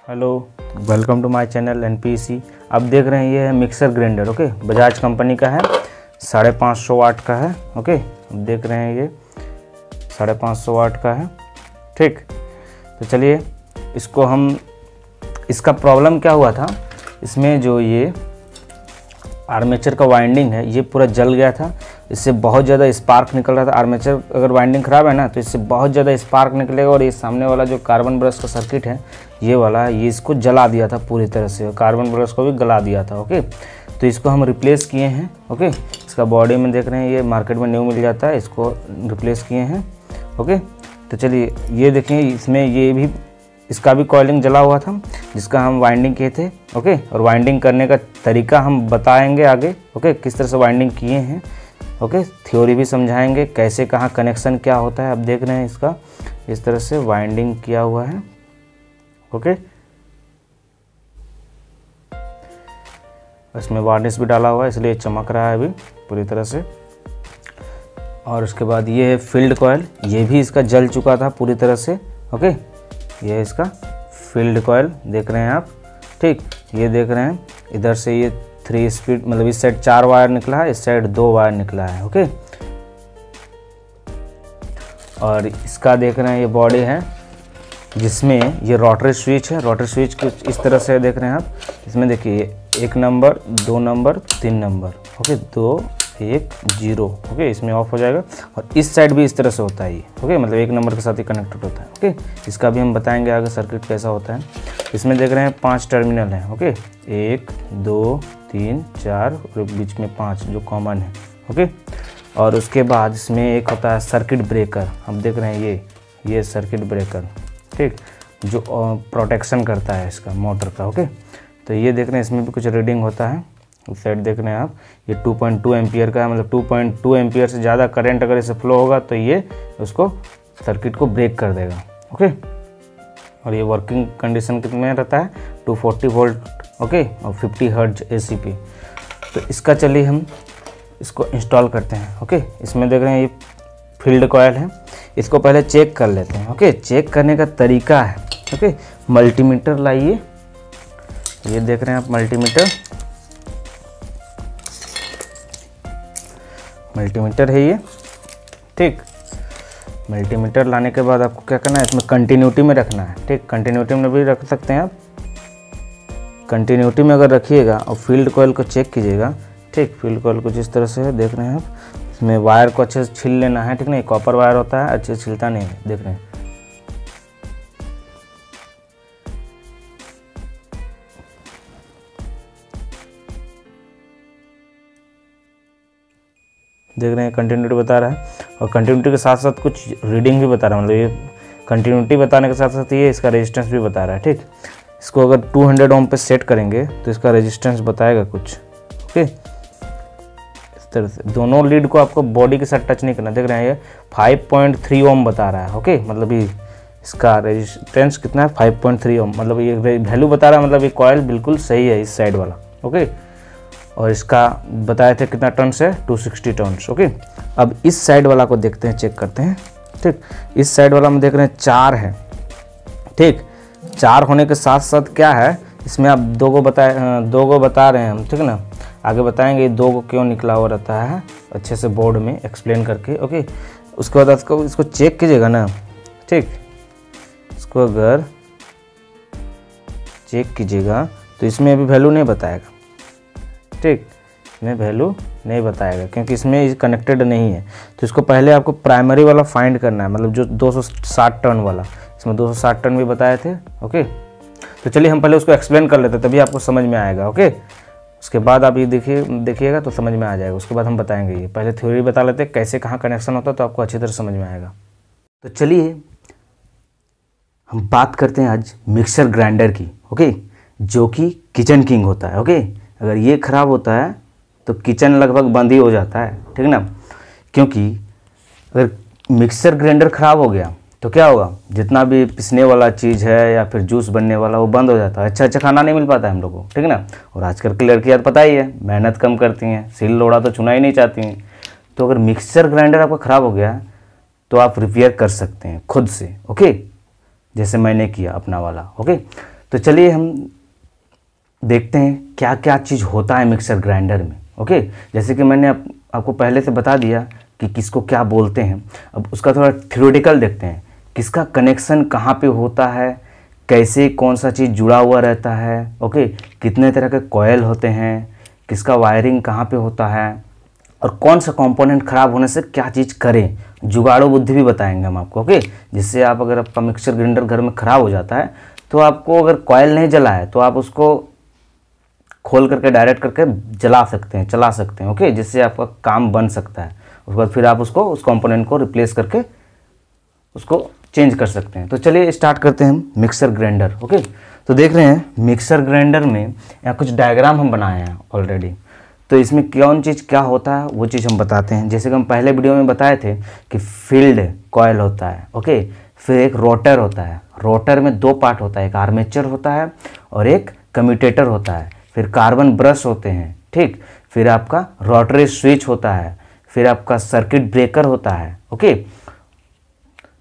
Hello, welcome to my channel NPC। आप देख रहे हैं ये है mixer grinder. Okay, Bajaj company का है, 550 वाट का है। ओके, आप देख रहे हैं ये 550 वाट का है। ठीक, तो चलिए इसको हम, इसका प्रॉब्लम क्या हुआ था, इसमें जो ये आर्मेचर का वाइंडिंग है ये पूरा जल गया था। इससे बहुत ज़्यादा स्पार्क निकल रहा था। आर्मेचर अगर वाइंडिंग ख़राब है ना तो इससे बहुत ज़्यादा स्पार्क निकलेगा। और ये सामने वाला जो कार्बन ब्रश का सर्किट है ये वाला, ये इसको जला दिया था पूरी तरह से, कार्बन ब्रश को भी गला दिया था। ओके, तो इसको हम रिप्लेस किए हैं। ओके, इसका बॉडी में देख रहे हैं, ये मार्केट में न्यू मिल जाता है, इसको रिप्लेस किए हैं। ओके, तो चलिए ये देखें, इसमें ये भी, इसका भी कॉइलिंग जला हुआ था जिसका हम वाइंडिंग किए थे। ओके, और वाइंडिंग करने का तरीका हम बताएंगे आगे। ओके, किस तरह से वाइंडिंग किए हैं। ओके, थ्योरी भी समझाएंगे, कैसे कहाँ कनेक्शन क्या होता है। आप देख रहे हैं इसका इस तरह से वाइंडिंग किया हुआ है। ओके, इसमें वार्निश भी डाला हुआ है इसलिए चमक रहा है अभी पूरी तरह से। और उसके बाद ये है फील्ड कॉइल, ये भी इसका जल चुका था पूरी तरह से। ओके, ये है इसका फील्ड कॉइल, देख रहे हैं आप। ठीक, ये देख रहे हैं इधर से ये 3 स्पीड, मतलब इस साइड 4 वायर निकला है, इस साइड 2 वायर निकला है। ओके, और इसका देख रहे हैं ये बॉडी है जिसमें ये रोटरी स्विच है। रोटरी स्विच कुछ इस तरह से देख रहे हैं आप। इसमें देखिए 1 number, 2 number, 3 number. Okay, 2 1 0। Okay, इसमें ऑफ हो जाएगा। और इस साइड भी इस तरह से होता है ये। ओके, मतलब 1 नंबर के साथ ही कनेक्टेड होता है। ओके, इसका भी हम बताएंगे आगे सर्किट कैसा होता है। इसमें देख रहे हैं 5 टर्मिनल हैं। ओके, 1 2 3 4 और बीच में 5 जो कॉमन है। ओके, और उसके बाद इसमें एक होता है सर्किट ब्रेकर। हम देख रहे हैं ये सर्किट ब्रेकर, ठीक, जो प्रोटेक्शन करता है इसका मोटर का। ओके, तो ये देख रहे हैं इसमें भी कुछ रीडिंग होता है। उस साइड देख रहे हैं आप, ये 2.2 एम्पियर का है, मतलब 2.2 एम्पियर से ज़्यादा करंट अगर इसे फ्लो होगा तो ये उसको सर्किट को ब्रेक कर देगा। ओके, और ये वर्किंग कंडीशन कितने रहता है, 240 वोल्ट। ओके, और 50 हर्ट्ज AC पे। तो इसका चलिए हम इसको इंस्टॉल करते हैं। ओके, इसमें देख रहे हैं ये फील्ड कॉइल है, इसको पहले चेक कर लेते हैं। ओके, चेक करने का तरीका है। ओके, मल्टीमीटर लाइए, ये देख रहे हैं आप मल्टीमीटर है ये। ठीक, मल्टीमीटर लाने के बाद आपको क्या करना है, इसमें कंटिन्यूटी में रखना है। ठीक, कंटिन्यूटी में भी रख सकते हैं आप। कंटिन्यूटी में अगर रखिएगा और फील्ड कॉइल को चेक कीजिएगा। ठीक, फील्ड कॉइल कुछ इस तरह से है, देख रहे हैं आप। इसमें वायर को अच्छे से छील लेना है। ठीक, नहीं कॉपर वायर होता है, अच्छे से छिलता नहीं है, देख रहे हैं। देख रहे हैं कंटिन्यूटी बता रहा है, और कंटिन्यूटी के साथ साथ कुछ रीडिंग भी बता रहा है। मतलब ये कंटिन्यूटी बताने के साथ साथ ये इसका रेजिस्टेंस भी बता रहा है। ठीक, इसको अगर 200 ओम पे सेट करेंगे तो इसका रेजिस्टेंस बताएगा कुछ। ओके, इस तरह से दोनों लीड को आपको बॉडी के साथ टच नहीं करना। देख रहे हैं ये 5.3 ओम बता रहा है। ओके, मतलब ये इसका रेजिस्टेंस कितना है, 5.3 ओम, मतलब ये वैल्यू बता रहा है, मतलब ये कॉइल बिल्कुल सही है इस साइड वाला। ओके, और इसका बताए थे कितना टर्न्स है, 260 टर्न्स। ओके, अब इस साइड वाला को देखते हैं, चेक करते हैं। ठीक, इस साइड वाला में देख रहे हैं 4 है। ठीक, 4 होने के साथ साथ क्या है, इसमें आप 2 को बता रहे हैं हम। ठीक ना, आगे बताएंगे 2 को क्यों निकला हुआ रहता है अच्छे से बोर्ड में एक्सप्लेन करके। ओके, उसके बाद इसको चेक कीजिएगा ना। ठीक, इसको अगर चेक कीजिएगा तो इसमें अभी वैल्यू नहीं बताएगा। ठीक, इसमें वैल्यू नहीं बताएगा क्योंकि इसमें कनेक्टेड नहीं है। तो इसको पहले आपको प्राइमरी वाला फाइंड करना है, मतलब जो 260 टर्न वाला, इसमें 260 टर्न भी बताए थे। ओके, तो चलिए हम पहले उसको एक्सप्लेन कर लेते हैं, तभी आपको समझ में आएगा। ओके, उसके बाद आप ये देखिएगा तो समझ में आ जाएगा। उसके बाद हम बताएंगे, ये पहले थ्योरी बता लेते हैं कैसे कहाँ कनेक्शन होता है, तो आपको अच्छी तरह समझ में आएगा। तो चलिए हम बात करते हैं आज मिक्सर ग्राइंडर की। ओके, जो कि किचन किंग होता है। ओके, अगर ये ख़राब होता है तो किचन लगभग बंद ही हो जाता है। ठीक ना, क्योंकि अगर मिक्सर ग्राइंडर ख़राब हो गया तो क्या होगा, जितना भी पिसने वाला चीज़ है या फिर जूस बनने वाला वो बंद हो जाता है। अच्छा खाना नहीं मिल पाता है हम लोग को। ठीक ना, और आजकल की लड़कियाँ पता ही है, मेहनत कम करती हैं, सिल लोड़ा तो चुना ही नहीं चाहती हैं। तो अगर मिक्सर ग्राइंडर आपका ख़राब हो गया तो आप रिपेयर कर सकते हैं खुद से। ओके, जैसे मैंने किया अपना वाला। ओके, तो चलिए हम देखते हैं क्या क्या चीज़ होता है मिक्सर ग्राइंडर में। ओके, जैसे कि मैंने आपको पहले से बता दिया कि किसको क्या बोलते हैं। अब उसका थोड़ा थ्योरेटिकल देखते हैं, किसका कनेक्शन कहाँ पे होता है, कैसे कौन सा चीज़ जुड़ा हुआ रहता है। ओके, कितने तरह के कॉयल होते हैं, किसका वायरिंग कहाँ पे होता है, और कौन सा कंपोनेंट ख़राब होने से क्या चीज़ करें, जुगाड़ू बुद्धि भी बताएंगे हम आपको। ओके, जिससे आप अगर आपका मिक्सर ग्राइंडर घर में ख़राब हो जाता है तो आपको अगर कॉयल नहीं जला है तो आप उसको खोल करके डायरेक्ट करके जला सकते हैं, चला सकते हैं। ओके, जिससे आपका काम बन सकता है। उसके बाद फिर आप उसको उस कंपोनेंट को रिप्लेस करके उसको चेंज कर सकते हैं। तो चलिए स्टार्ट करते हैं हम मिक्सर ग्राइंडर। ओके, तो देख रहे हैं मिक्सर ग्राइंडर में यहाँ कुछ डायग्राम हम बनाए हैं ऑलरेडी। तो इसमें कौन चीज़ क्या होता है वो चीज़ हम बताते हैं। जैसे कि हम पहले वीडियो में बताए थे कि फील्ड कॉयल होता है। ओके, फिर एक रोटर होता है। रोटर में दो पार्ट होता है, एक आर्मेचर होता है और एक कम्यूटेटर होता है। फिर कार्बन ब्रश होते हैं, ठीक। फिर आपका रोटरी स्विच होता है। फिर आपका सर्किट ब्रेकर होता है। ओके,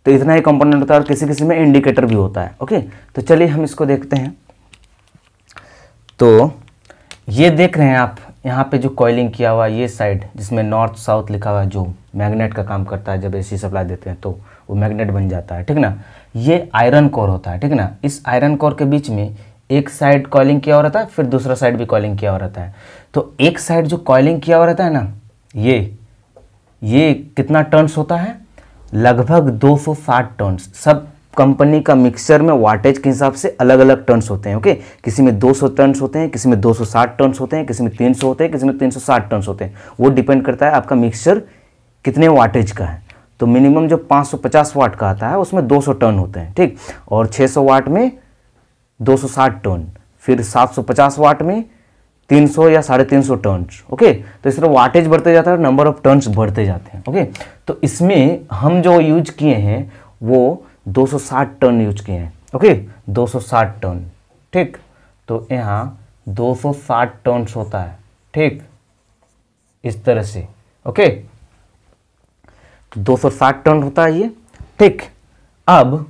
तो इतना ही कंपोनेंट होता है और किसी किसी में इंडिकेटर भी होता है। ओके, तो चलिए हम इसको देखते हैं। तो ये देख रहे हैं आप यहाँ पे जो कॉइलिंग किया हुआ है, ये साइड जिसमें नॉर्थ साउथ लिखा हुआ है, जो मैग्नेट का काम करता है। जब एसी सप्लाई देते हैं तो वो मैग्नेट बन जाता है, ठीक ना। ये आयरन कोर होता है, ठीक ना। इस आयरन कोर के बीच में एक साइड कॉइलिंग किया हुआ रहता है, फिर दूसरा साइड भी कॉइलिंग किया हुआ रहता है। तो एक साइड जो कॉइलिंग किया हुआ रहता है ना, ये कितना टर्न्स होता है, लगभग 260 टर्न्स। सब कंपनी का मिक्सर में वाटेज के हिसाब से अलग अलग टर्न्स होते हैं। ओके, किसी में 200 टर्न्स होते हैं, किसी में 260 टर्न्स होते हैं, किसी में 300 होते हैं, किसी में 360 टर्न्स होते हैं। वो डिपेंड करता है आपका मिक्सर कितने वाटेज का है। तो मिनिमम जो 550 वाट का आता है उसमें 200 टर्न होते हैं, ठीक। और 600 वाट में 260 टर्न, फिर 750 वाट में 300 या 350 टर्न्स। ओके, तो इस तरह वाटेज बढ़ते जाता है, नंबर ऑफ टर्न्स बढ़ते जाते हैं। ओके, तो इसमें हम जो यूज किए हैं वो 260 टर्न यूज किए हैं। ओके, 260 टर्न, ठीक। तो यहाँ 260 टर्न्स होता है, ठीक, इस तरह से। ओके, 260 टर्न होता है ये, ठीक। अब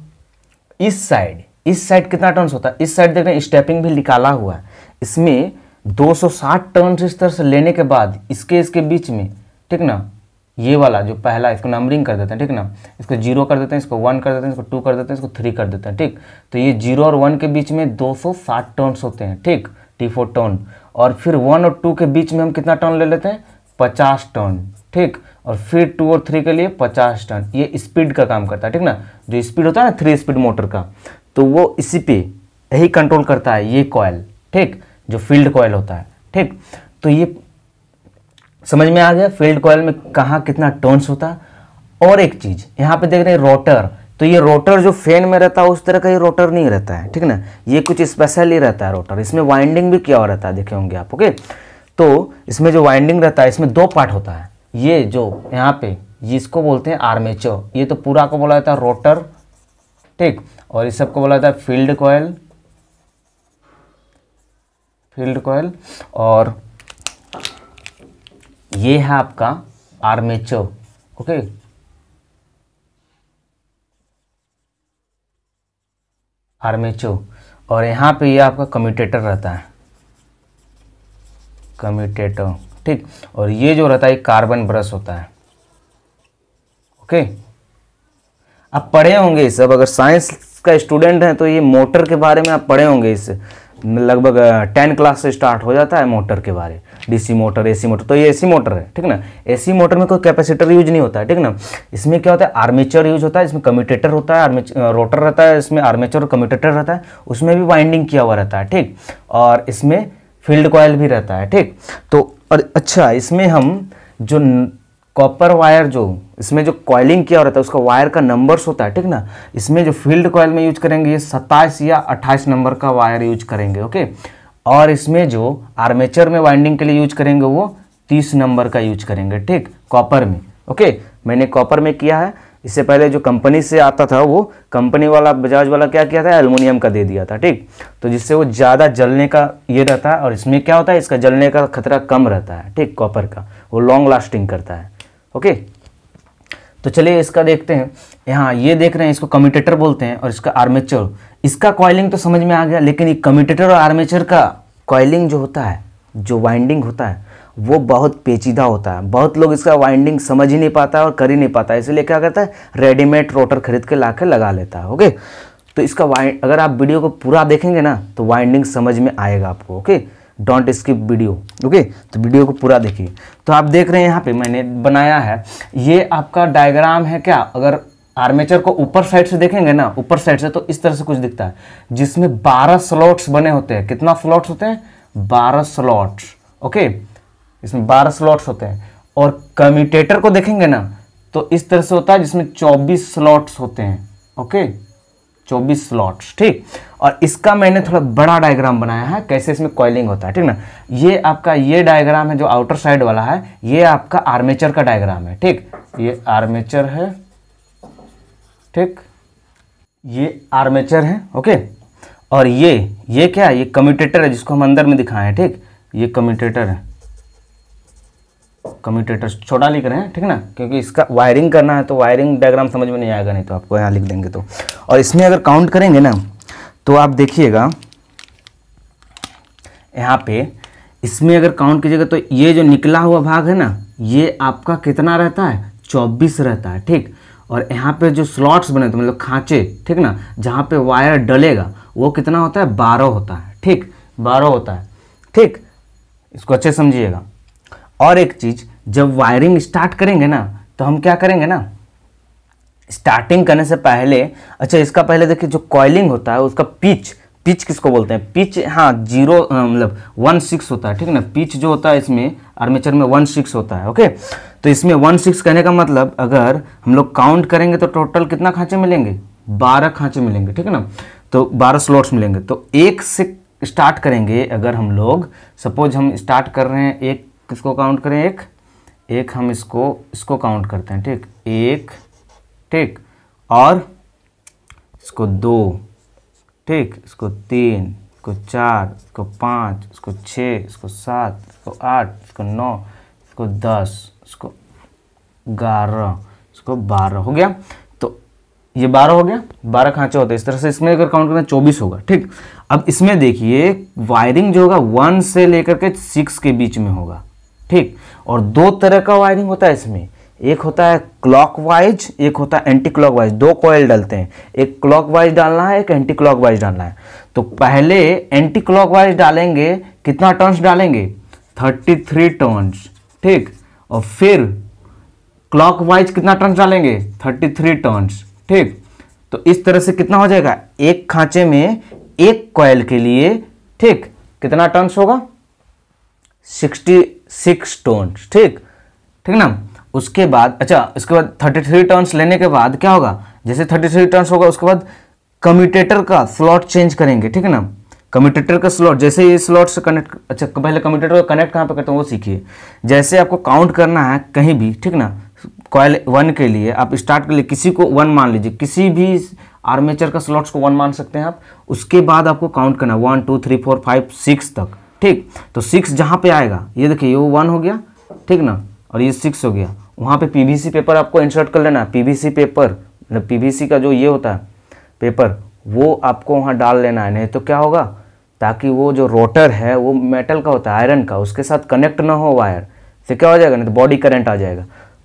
इस साइड कितना टर्न्स होता है, इस साइड देख रहे हैं स्टेपिंग भी निकाला हुआ है। इसमें 260 टर्न्स इस तरह से लेने के बाद इसके बीच में, ठीक ना, ये वाला जो पहला, इसको नंबरिंग कर देते हैं, ठीक ना। इसको 0 कर देते हैं, इसको 1 कर देते हैं, इसको 2 कर देते हैं, इसको 3 कर देते हैं, ठीक। तो ये 0 और 1 के बीच में 260 टर्न्स होते हैं, ठीक, T4 टर्न। और फिर 1 और 2 के बीच में हम कितना टर्न ले लेते हैं, 50 टर्न, ठीक। और फिर 2 और 3 के लिए 50 टर्न। ये स्पीड का काम करता है, ठीक ना। जो स्पीड होता है ना 3 स्पीड मोटर का, तो वो इसी पे यही कंट्रोल करता है, ये कॉयल, ठीक, जो फील्ड कॉयल होता है, ठीक। तो ये समझ में आ गया फील्ड कॉयल में कहाँ कितना टर्न्स होता है। और एक चीज यहाँ पे देख रहे हैं रोटर। तो ये रोटर जो फैन में रहता है उस तरह का ये रोटर नहीं रहता है, ठीक ना। ये कुछ स्पेशल ही रहता है रोटर। इसमें वाइंडिंग भी किया हुआ रहता है, देखे होंगे आप। ओके, तो इसमें जो वाइंडिंग रहता है, इसमें 2 पार्ट होता है। ये जो यहाँ पे जिसको बोलते हैं आर्मेचर, ये तो पूरा को बोला जाता है रोटर, ठीक। और इस सबको बोला जाता है फील्ड कॉयल। और ये है आपका आर्मेचर। Okay, armature. और यहाँ पे ये आपका कम्यूटेटर रहता है, कम्यूटेटर, ठीक। और ये जो रहता है कार्बन ब्रश होता है। ओके, आप पढ़े होंगे ये सब, अगर साइंस का स्टूडेंट हैं तो ये मोटर के बारे में आप पढ़े होंगे। इस लगभग 10 क्लास से स्टार्ट हो जाता है मोटर के बारे, डीसी मोटर, एसी मोटर। तो ये एसी मोटर है, ठीक ना। एसी मोटर में कोई कैपेसिटर यूज नहीं होता है, ठीक ना। इसमें क्या होता है, आर्मेचर यूज होता है, इसमें कम्यूटेटर होता है, रोटर रहता है, इसमें आर्मेचर और कम्यूटेटर रहता है, उसमें भी वाइंडिंग किया हुआ रहता है, ठीक। और इसमें फील्ड कॉयल भी रहता है, ठीक। तो और अच्छा, इसमें हम जो कॉपर वायर, जो इसमें जो कॉइलिंग किया रहता है उसका वायर का नंबर्स होता है, ठीक ना। इसमें जो फील्ड कॉयल में यूज करेंगे ये 27 या 28 नंबर का वायर यूज करेंगे। ओके, और इसमें जो आर्मेचर में वाइंडिंग के लिए यूज करेंगे वो 30 नंबर का यूज करेंगे, ठीक, कॉपर में। ओके, मैंने कॉपर में किया है। इससे पहले जो कंपनी से आता था वो कंपनी वाला, बजाज वाला क्या किया था, एल्युमिनियम का दे दिया था, ठीक। तो जिससे वो ज़्यादा जलने का ये रहता है, और इसमें क्या होता है, इसका जलने का खतरा कम रहता है, ठीक, कॉपर का, वो लॉन्ग लास्टिंग करता है। ओके, तो चलिए इसका देखते हैं। यहाँ ये देख रहे हैं, इसको कम्यूटेटर बोलते हैं और इसका आर्मेचर। इसका कॉइलिंग तो समझ में आ गया, लेकिन ये कम्यूटेटर और आर्मेचर का कॉइलिंग जो होता है, जो वाइंडिंग होता है, वो बहुत पेचीदा होता है। बहुत लोग इसका वाइंडिंग समझ ही नहीं पाता और कर ही नहीं पाता, इसलिए क्या करता है, रेडीमेड रोटर खरीद के ला लगा लेता है। ओके, तो इसका अगर आप वीडियो को पूरा देखेंगे ना तो वाइंडिंग समझ में आएगा आपको। Okay, don't skip video. Okay, तो वीडियो को पूरा देखिए। तो आप देख रहे हैं यहाँ पे मैंने बनाया है, ये आपका डायग्राम है क्या। अगर आर्मेचर को ऊपर साइड से देखेंगे ना, ऊपर साइड से, तो इस तरह से कुछ दिखता है, जिसमें 12 स्लॉट्स बने होते हैं। कितना स्लॉट्स होते हैं? 12 स्लॉट्स। ओके, इसमें 12 स्लॉट्स होते हैं। और कम्यूटेटर को देखेंगे ना तो इस तरह से होता है, जिसमें 24 स्लॉट्स होते हैं। Okay, 24 slots. ठीक, और इसका मैंने थोड़ा बड़ा डायग्राम बनाया है, कैसे इसमें कॉइलिंग होता है। ठीक ना, ये आपका ये डायग्राम है जो आउटर साइड वाला है, ये आपका आर्मेचर का डायग्राम है। ठीक, ये आर्मेचर है। ठीक, ये आर्मेचर है। ओके, और ये क्या है, ये कम्यूटेटर है, जिसको हम अंदर में दिखाए हैं। ठीक, ये कम्यूटेटर है, कम्यूटेटर छोटा लिख रहे हैं। ठीक ना, क्योंकि इसका वायरिंग करना है तो वायरिंग डायग्राम समझ में नहीं आएगा, नहीं तो आपको यहाँ लिख देंगे तो। और इसमें अगर काउंट करेंगे ना तो आप देखिएगा यहाँ पे, इसमें अगर काउंट कीजिएगा तो ये जो निकला हुआ भाग है ना, ये आपका कितना रहता है? 24 रहता है। ठीक, और यहाँ पे जो स्लॉट्स बने तो मतलब खांचे, ठीक ना, जहाँ पे वायर डलेगा वो कितना होता है? 12 होता है। ठीक, 12 होता है। ठीक, इसको अच्छे समझिएगा। और एक चीज, जब वायरिंग स्टार्ट करेंगे ना तो हम क्या करेंगे ना, स्टार्टिंग करने से पहले, अच्छा इसका पहले देखिए, जो कॉइलिंग होता है उसका पिच किसको बोलते हैं? पिच, हाँ, 0 मतलब 16 होता है। ठीक ना, पिच जो होता है इसमें आर्मेचर में 16 होता है। ओके, तो इसमें 16 कहने का मतलब, अगर हम लोग काउंट करेंगे तो टोटल कितना खांचे मिलेंगे? 12 खांचे मिलेंगे। ठीक है ना, तो 12 स्लॉट्स मिलेंगे। तो एक से स्टार्ट करेंगे अगर हम लोग, सपोज हम स्टार्ट कर रहे हैं, एक किसको काउंट करें? एक हम इसको काउंट करते हैं। ठीक, एक, ठीक, और इसको 2, ठीक, इसको 3, इसको 4, इसको 5, इसको 6, इसको 7, इसको 8, इसको 9, इसको 10, इसको 11, इसको 12 हो गया। तो ये 12 हो गया, 12 खांचे होते हैं इस तरह से। इसमें अगर काउंट करें 24 होगा। ठीक, अब इसमें देखिए वायरिंग जो होगा 1 से लेकर के 6 के बीच में होगा। ठीक, और 2 तरह का वायरिंग होता है इसमें, एक होता है क्लॉकवाइज, एक होता है एंटी क्लॉकवाइज। 2 कॉइल डालते हैं, एक क्लॉकवाइज डालना है, एक एंटी क्लॉकवाइज डालना है। तो पहले एंटी क्लॉकवाइज डालेंगे, कितना टर्न्स डालेंगे? 33 टर्न्स। ठीक, और फिर क्लॉकवाइज कितना टर्न्स डालेंगे? 33 टर्न्स। ठीक, तो इस तरह से कितना हो जाएगा? एक खांचे में एक कॉइल के लिए, ठीक, कितना टर्न्स होगा? 66 टर्न्स। ठीक, ठीक ना, उसके बाद, अच्छा इसके बाद 33 टर्न्स लेने के बाद क्या होगा? जैसे 33 टर्न्स होगा उसके बाद कम्यूटेटर का स्लॉट चेंज करेंगे। ठीक है ना, कम्यूटेटर का स्लॉट, जैसे ये स्लॉट से कनेक्ट, अच्छा पहले कम्यूटेटर को कनेक्ट कहाँ पे करते हैं वो सीखिए। जैसे आपको काउंट करना है कहीं भी, ठीक ना, कॉइल 1 के लिए आप स्टार्ट कर लिए, किसी को 1 मान लीजिए, किसी भी आर्मेचर का स्लॉट्स को 1 मान सकते हैं आप। उसके बाद आपको काउंट करना 1 2 3 4 5 6 तक। ठीक, तो 6 जहाँ पे आएगा, ये देखिए ये 1 हो गया, ठीक ना, और ये 6 हो गया। वहाँ पे पीवीसी पेपर आपको इंसर्ट कर लेना है। पीवीसी पेपर, मतलब पीवीसी का जो ये होता है पेपर, वो आपको वहाँ डाल लेना है। नहीं तो क्या होगा, ताकि वो जो रोटर है वो मेटल का होता है, आयरन का, उसके साथ कनेक्ट ना हो वायर से, क्या हो जाएगा, नहीं तो बॉडी करंट आ जाएगा।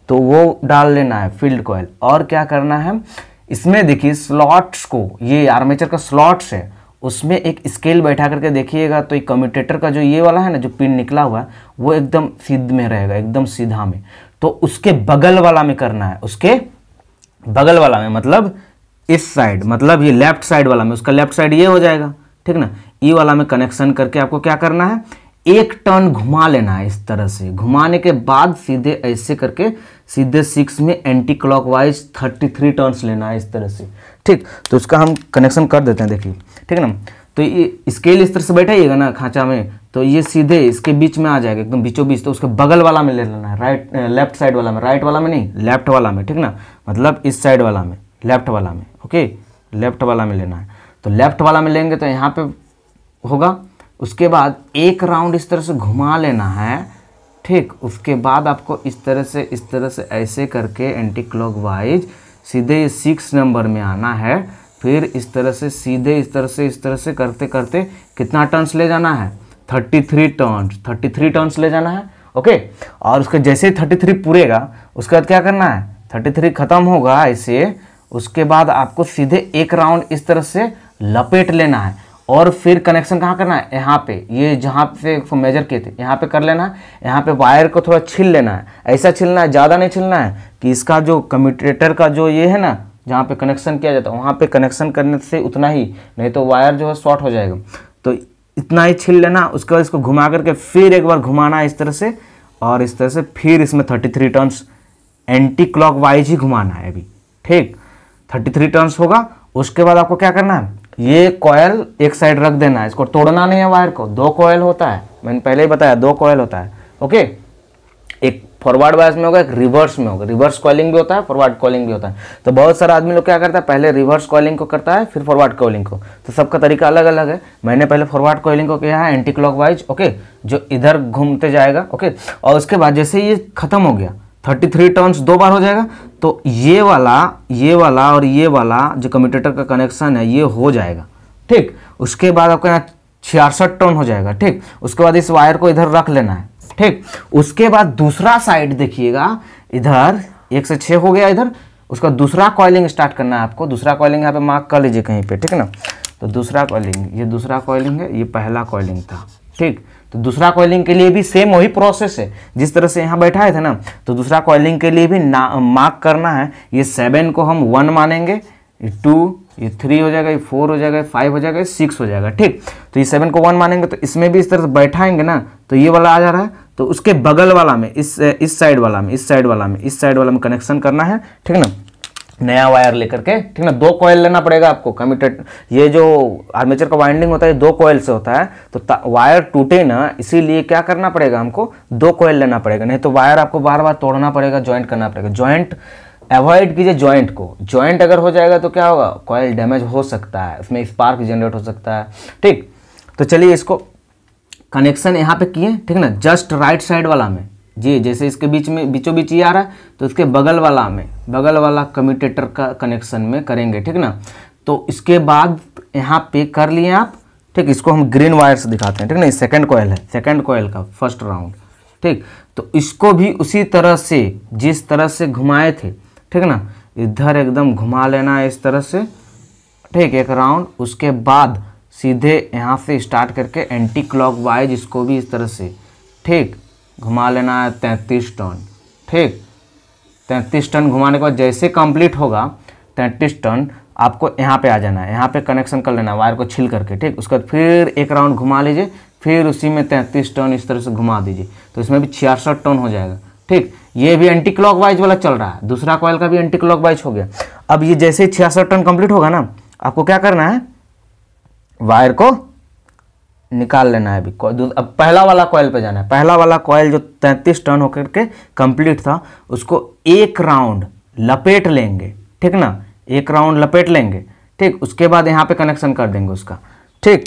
तो वो डाल लेना है फील्ड कॉइल। और क्या करना है इसमें, देखिए स्लॉट्स को, ये आर्मेचर का स्लॉट्स है, उसमें एक स्केल बैठा करके देखिएगा तो एक कम्यूटेटर का जो ये वाला है ना, जो पिन निकला हुआ है, वो एकदम सीध में रहेगा, एकदम सीधा में। तो उसके बगल वाला में करना है, उसके बगल वाला में, मतलब इस साइड, मतलब ये लेफ्ट साइड वाला में, उसका लेफ्ट साइड ये हो जाएगा। ठीक ना, ई वाला में कनेक्शन करके आपको क्या करना है, एक टर्न घुमा लेना है। इस तरह से घुमाने के बाद सीधे ऐसे करके सीधे 6 में एंटी क्लॉकवाइज 33 टर्न्स लेना है, इस तरह से। ठीक, तो उसका हम कनेक्शन कर देते हैं, देखिए, ठीक है ना। तो ये स्केल इस तरह से बैठाइएगा ना खांचा में, तो ये सीधे इसके बीच में आ जाएगा, एकदम बीचों बीच। तो उसके बगल वाला में ले लेना है, लेफ्ट साइड वाला में, राइट वाला में नहीं, लेफ्ट वाला में, ठीक ना, मतलब इस साइड वाला में, लेफ्ट वाला में। ओके, लेफ्ट वाला में लेना है। तो लेफ्ट वाला में लेंगे तो यहाँ पे होगा। उसके बाद एक राउंड इस तरह से घुमा लेना है। ठीक। उसके बाद आपको इस तरह से ऐसे करके एंटी क्लॉकवाइज सीधे 6 नंबर में आना है। फिर इस तरह से सीधे इस तरह से करते करते कितना टर्न्स ले जाना है, 33 टर्न्स ले जाना है। ओके, और उसके जैसे ही 33 पूरेगा उसके बाद क्या करना है, 33 खत्म होगा ऐसे, उसके बाद आपको सीधे एक राउंड इस तरह से लपेट लेना है और फिर कनेक्शन कहाँ करना है, यहाँ पे, ये जहाँ पे मेजर किए थे यहाँ पे कर लेना है। यहाँ पे वायर को थोड़ा छील लेना है, ऐसा छीलना है, ज़्यादा नहीं छीलना है कि इसका जो कम्यूटेटर का जो ये है ना जहाँ पे कनेक्शन किया जाता है वहाँ पे कनेक्शन करने से उतना ही, नहीं तो वायर जो है शॉर्ट हो जाएगा। तो इतना ही छील लेना। उसके बाद इसको घुमा करके फिर एक बार घुमाना है इस तरह से, और इस तरह से फिर इसमें 33 टर्न्स एंटी क्लॉकवाइज ही घुमाना है अभी। ठीक, 33 टर्न्स होगा। उसके बाद आपको क्या करना है, ये कॉयल एक साइड रख देना है, इसको तोड़ना नहीं है वायर को। 2 कॉयल होता है, मैंने पहले ही बताया 2 कॉयल होता है। ओके, एक फॉरवर्ड बायस में होगा, एक रिवर्स में होगा। रिवर्स कॉइलिंग भी होता है, फॉरवर्ड कॉइलिंग भी होता है। तो बहुत सारा आदमी लोग क्या करता है, पहले रिवर्स कॉइलिंग को करता है फिर फॉरवर्ड कॉइलिंग को। तो सबका तरीका अलग अलग है। मैंने पहले फॉरवर्ड कॉइलिंग को किया है एंटी क्लॉकवाइज, ओके, जो इधर घूमते जाएगा। ओके, और उसके बाद जैसे ये खत्म हो गया, 33 टर्न्स 2 बार हो जाएगा, तो ये वाला और ये वाला जो कम्यूटेटर का कनेक्शन है ये हो जाएगा। ठीक, उसके बाद आपका यहाँ 66 टर्न हो जाएगा। ठीक, उसके बाद इस वायर को इधर रख लेना है। ठीक, उसके बाद दूसरा साइड देखिएगा, इधर 1 से 6 हो गया इधर। उसका दूसरा कॉइलिंग स्टार्ट करना है आपको। दूसरा कॉइलिंग यहाँ पे मार्क कर लीजिए कहीं पे, ठीक है ना। तो दूसरा कॉइलिंग, ये दूसरा कॉइलिंग है, ये पहला कॉइलिंग था। ठीक, तो दूसरा कॉइलिंग के लिए भी सेम वही प्रोसेस है जिस तरह से यहाँ बैठाए थे ना। तो दूसरा कॉइलिंग के लिए भी मार्क करना है। ये 7 को हम 1 मानेंगे, ये 2, ये 3 हो जाएगा, ये 4 हो जाएगा, 5 हो जाएगा, 6 हो जाएगा। ठीक, तो ये 7 को 1 मानेंगे, तो इसमें भी इस तरह से बैठाएंगे ना, तो ये वाला आ जा रहा है। तो उसके बगल वाला में, इस साइड वाला में कनेक्शन करना है। ठीक ना, नया वायर लेकर के। ठीक ना, 2 कॉयल लेना पड़ेगा आपको। कम्यूटेटर, ये जो आर्मेचर का वाइंडिंग होता है 2 कॉयल से होता है। तो वायर टूटे ना, इसीलिए क्या करना पड़ेगा हमको, 2 कॉयल लेना पड़ेगा, नहीं तो वायर आपको बार बार तोड़ना पड़ेगा, ज्वाइंट करना पड़ेगा। ज्वाइंट अवॉइड कीजिए ज्वाइंट को। ज्वाइंट अगर हो जाएगा तो क्या होगा, कॉयल डैमेज हो सकता है, उसमें स्पार्क जनरेट हो सकता है। ठीक, तो चलिए इसको कनेक्शन यहाँ पे किए। ठीक ना, जस्ट राइट साइड वाला में जी, जैसे इसके बीच में बीचों बीच ये आ रहा है, तो इसके बगल वाला कम्यूटेटर का कनेक्शन में करेंगे। ठीक ना, तो इसके बाद यहाँ पे कर लिए आप। ठीक, इसको हम ग्रीन वायर से दिखाते हैं। ठीक ना, ये सेकंड कॉयल है, सेकंड कॉयल का फर्स्ट राउंड। ठीक, तो इसको भी उसी तरह से जिस तरह से घुमाए थे, ठीक ना, इधर एकदम घुमा लेना है इस तरह से। ठीक, एक राउंड। उसके बाद सीधे यहाँ से स्टार्ट करके एंटी क्लॉकवाइज इसको भी इस तरह से, ठीक, घुमा लेना है 33 टर्न। ठीक, 33 टर्न घुमाने के बाद जैसे कंप्लीट होगा 33 टर्न, आपको यहाँ पे आ जाना है, यहाँ पे कनेक्शन कर लेना है वायर को छील करके। ठीक, उसके बाद फिर एक राउंड घुमा लीजिए, फिर उसी में 33 टर्न इस तरह से घुमा दीजिए, तो इसमें भी 66 टर्न हो जाएगा। ठीक, ये भी एंटी क्लॉकवाइज वाला चल रहा है, दूसरा कॉइल का भी एंटी क्लॉकवाइज हो गया। अब ये जैसे ही 66 टर्न कंप्लीट होगा ना, आपको क्या करना है, वायर को निकाल लेना है। अभी अब पहला वाला कॉइल पे जाना है। पहला वाला कॉइल जो 33 टर्न होकर के कंप्लीट था, उसको एक राउंड लपेट लेंगे। ठीक ना, एक राउंड लपेट लेंगे। ठीक, उसके बाद यहाँ पे कनेक्शन कर देंगे उसका। ठीक,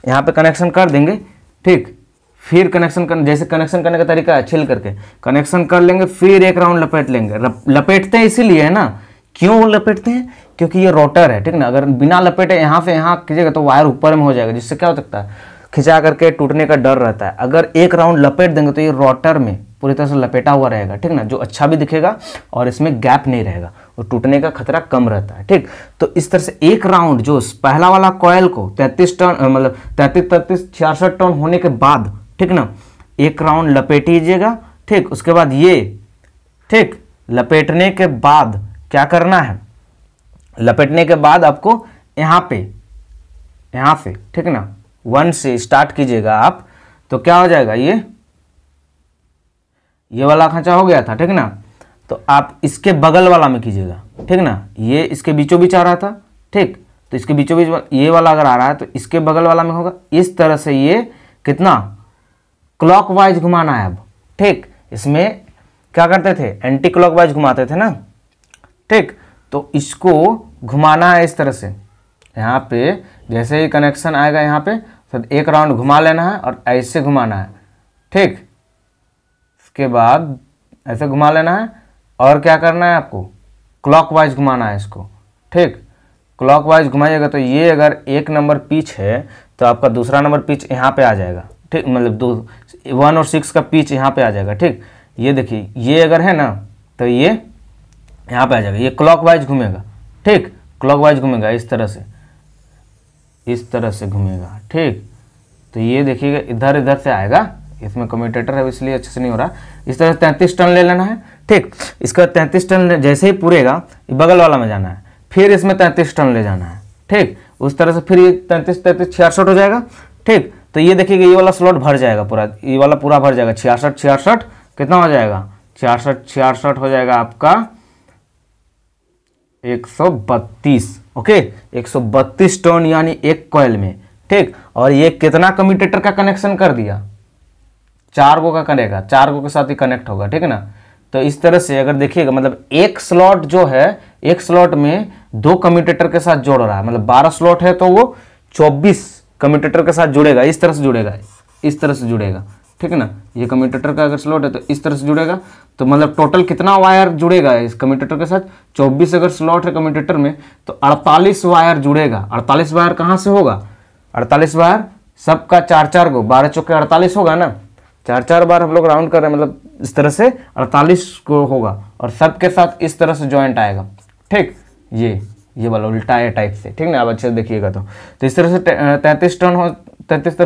यहाँ पे कनेक्शन कर देंगे। ठीक, फिर कनेक्शन कर, जैसे कनेक्शन करने का तरीका है, छिल करके कनेक्शन कर लेंगे, फिर एक राउंड लपेट लेंगे। लपेटते हैं इसीलिए है ना, क्यों लपेटते हैं, क्योंकि ये रोटर है। ठीक ना, अगर बिना लपेटे यहाँ से यहाँ कीजिएगा तो वायर ऊपर में हो जाएगा, जिससे क्या हो सकता है, खिंचा करके टूटने का डर रहता है। अगर एक राउंड लपेट देंगे तो ये रोटर में पूरी तरह से लपेटा हुआ रहेगा। ठीक ना, जो अच्छा भी दिखेगा और इसमें गैप नहीं रहेगा और टूटने का खतरा कम रहता है। ठीक, तो इस तरह से एक राउंड जो पहला वाला कॉयल को 33 टर्न, मतलब 33-66 टर्न होने के बाद, ठीक ना, एक राउंड लपेटिएगा। ठीक, उसके बाद ये, ठीक, लपेटने के बाद क्या करना है, लपेटने के बाद आपको यहाँ से, ठीक ना, 1 से स्टार्ट कीजिएगा आप, तो क्या हो जाएगा, ये वाला खांचा हो गया था। ठीक ना, तो आप इसके बगल वाला में कीजिएगा। ठीक ना, ये इसके बीचों बीच आ रहा था। ठीक, तो इसके बीचों बीच ये वाला अगर आ रहा है तो इसके बगल वाला में होगा। इस तरह से ये कितना क्लॉकवाइज घुमाना है अब। ठीक, इसमें क्या करते थे, एंटी क्लॉकवाइज घुमाते थे ना। ठीक, तो इसको घुमाना है इस तरह से। यहाँ पे जैसे ही कनेक्शन आएगा यहाँ पे, तो एक राउंड घुमा लेना है और ऐसे घुमाना है। ठीक, उसके बाद ऐसे घुमा लेना है और क्या करना है आपको, क्लॉकवाइज घुमाना है इसको। ठीक, क्लॉकवाइज घुमाइएगा तो ये अगर 1 नंबर पिच है तो आपका दूसरा नंबर पिच यहाँ पे आ जाएगा। ठीक, मतलब 1 और 6 का पिच यहाँ पे आ जाएगा। ठीक, ये देखिए ये अगर है ना तो ये यहाँ पे आ जाएगा, ये क्लॉकवाइज घूमेगा। ठीक, क्लॉकवाइज घूमेगा इस तरह से घूमेगा। ठीक, तो ये देखिएगा इधर इधर से आएगा, इसमें कम्यूटेटर है इसलिए अच्छे से नहीं हो रहा। इस तरह से 33 टर्न ले लेना है। ठीक, इसका 33 टर्न जैसे ही पूरेगा बगल वाला में जाना है, फिर इसमें 33 टर्न ले जाना है। ठीक, उस तरह से फिर ये 33 33 66 हो जाएगा। ठीक, तो ये देखिएगा ये वाला स्लॉट भर जाएगा पूरा, ये वाला पूरा भर जाएगा। 66 66 कितना हो जाएगा, 66 66 हो जाएगा आपका 132। ओके, 132 टर्न यानी एक कॉइल में। ठीक, और ये कितना कम्यूटेटर का कनेक्शन कर दिया, 4 गो का करेगा, 4 गो के साथ ही कनेक्ट होगा। ठीक है ना, तो इस तरह से अगर देखिएगा मतलब एक स्लॉट जो है, एक स्लॉट में 2 कम्यूटेटर के साथ जोड़ रहा है, मतलब 12 स्लॉट है तो वो 24 कम्यूटेटर के साथ जुड़ेगा, इस तरह से जुड़ेगा, इस तरह से जुड़ेगा। ठीक है ना, ये कम्यूटेटर का अगर स्लॉट है तो इस तरह से जुड़ेगा, तो मतलब टोटल कितना वायर जुड़ेगा इस कम्यूटेटर के साथ, 24 अगर स्लॉट है कम्यूटेटर में तो 48 वायर जुड़ेगा। 48 वायर कहाँ से होगा, 48 वायर सबका 4 गो, 12 चौके 48 होगा ना, 4 बार हम लोग राउंड कर रहे हैं, मतलब इस तरह से 48 को होगा और सबके साथ इस तरह से जॉइंट आएगा। ठीक, ये वाला उल्टा है टाइप से। ठीक ना, आप अच्छे से देखिएगा तो इस तरह से 33 टन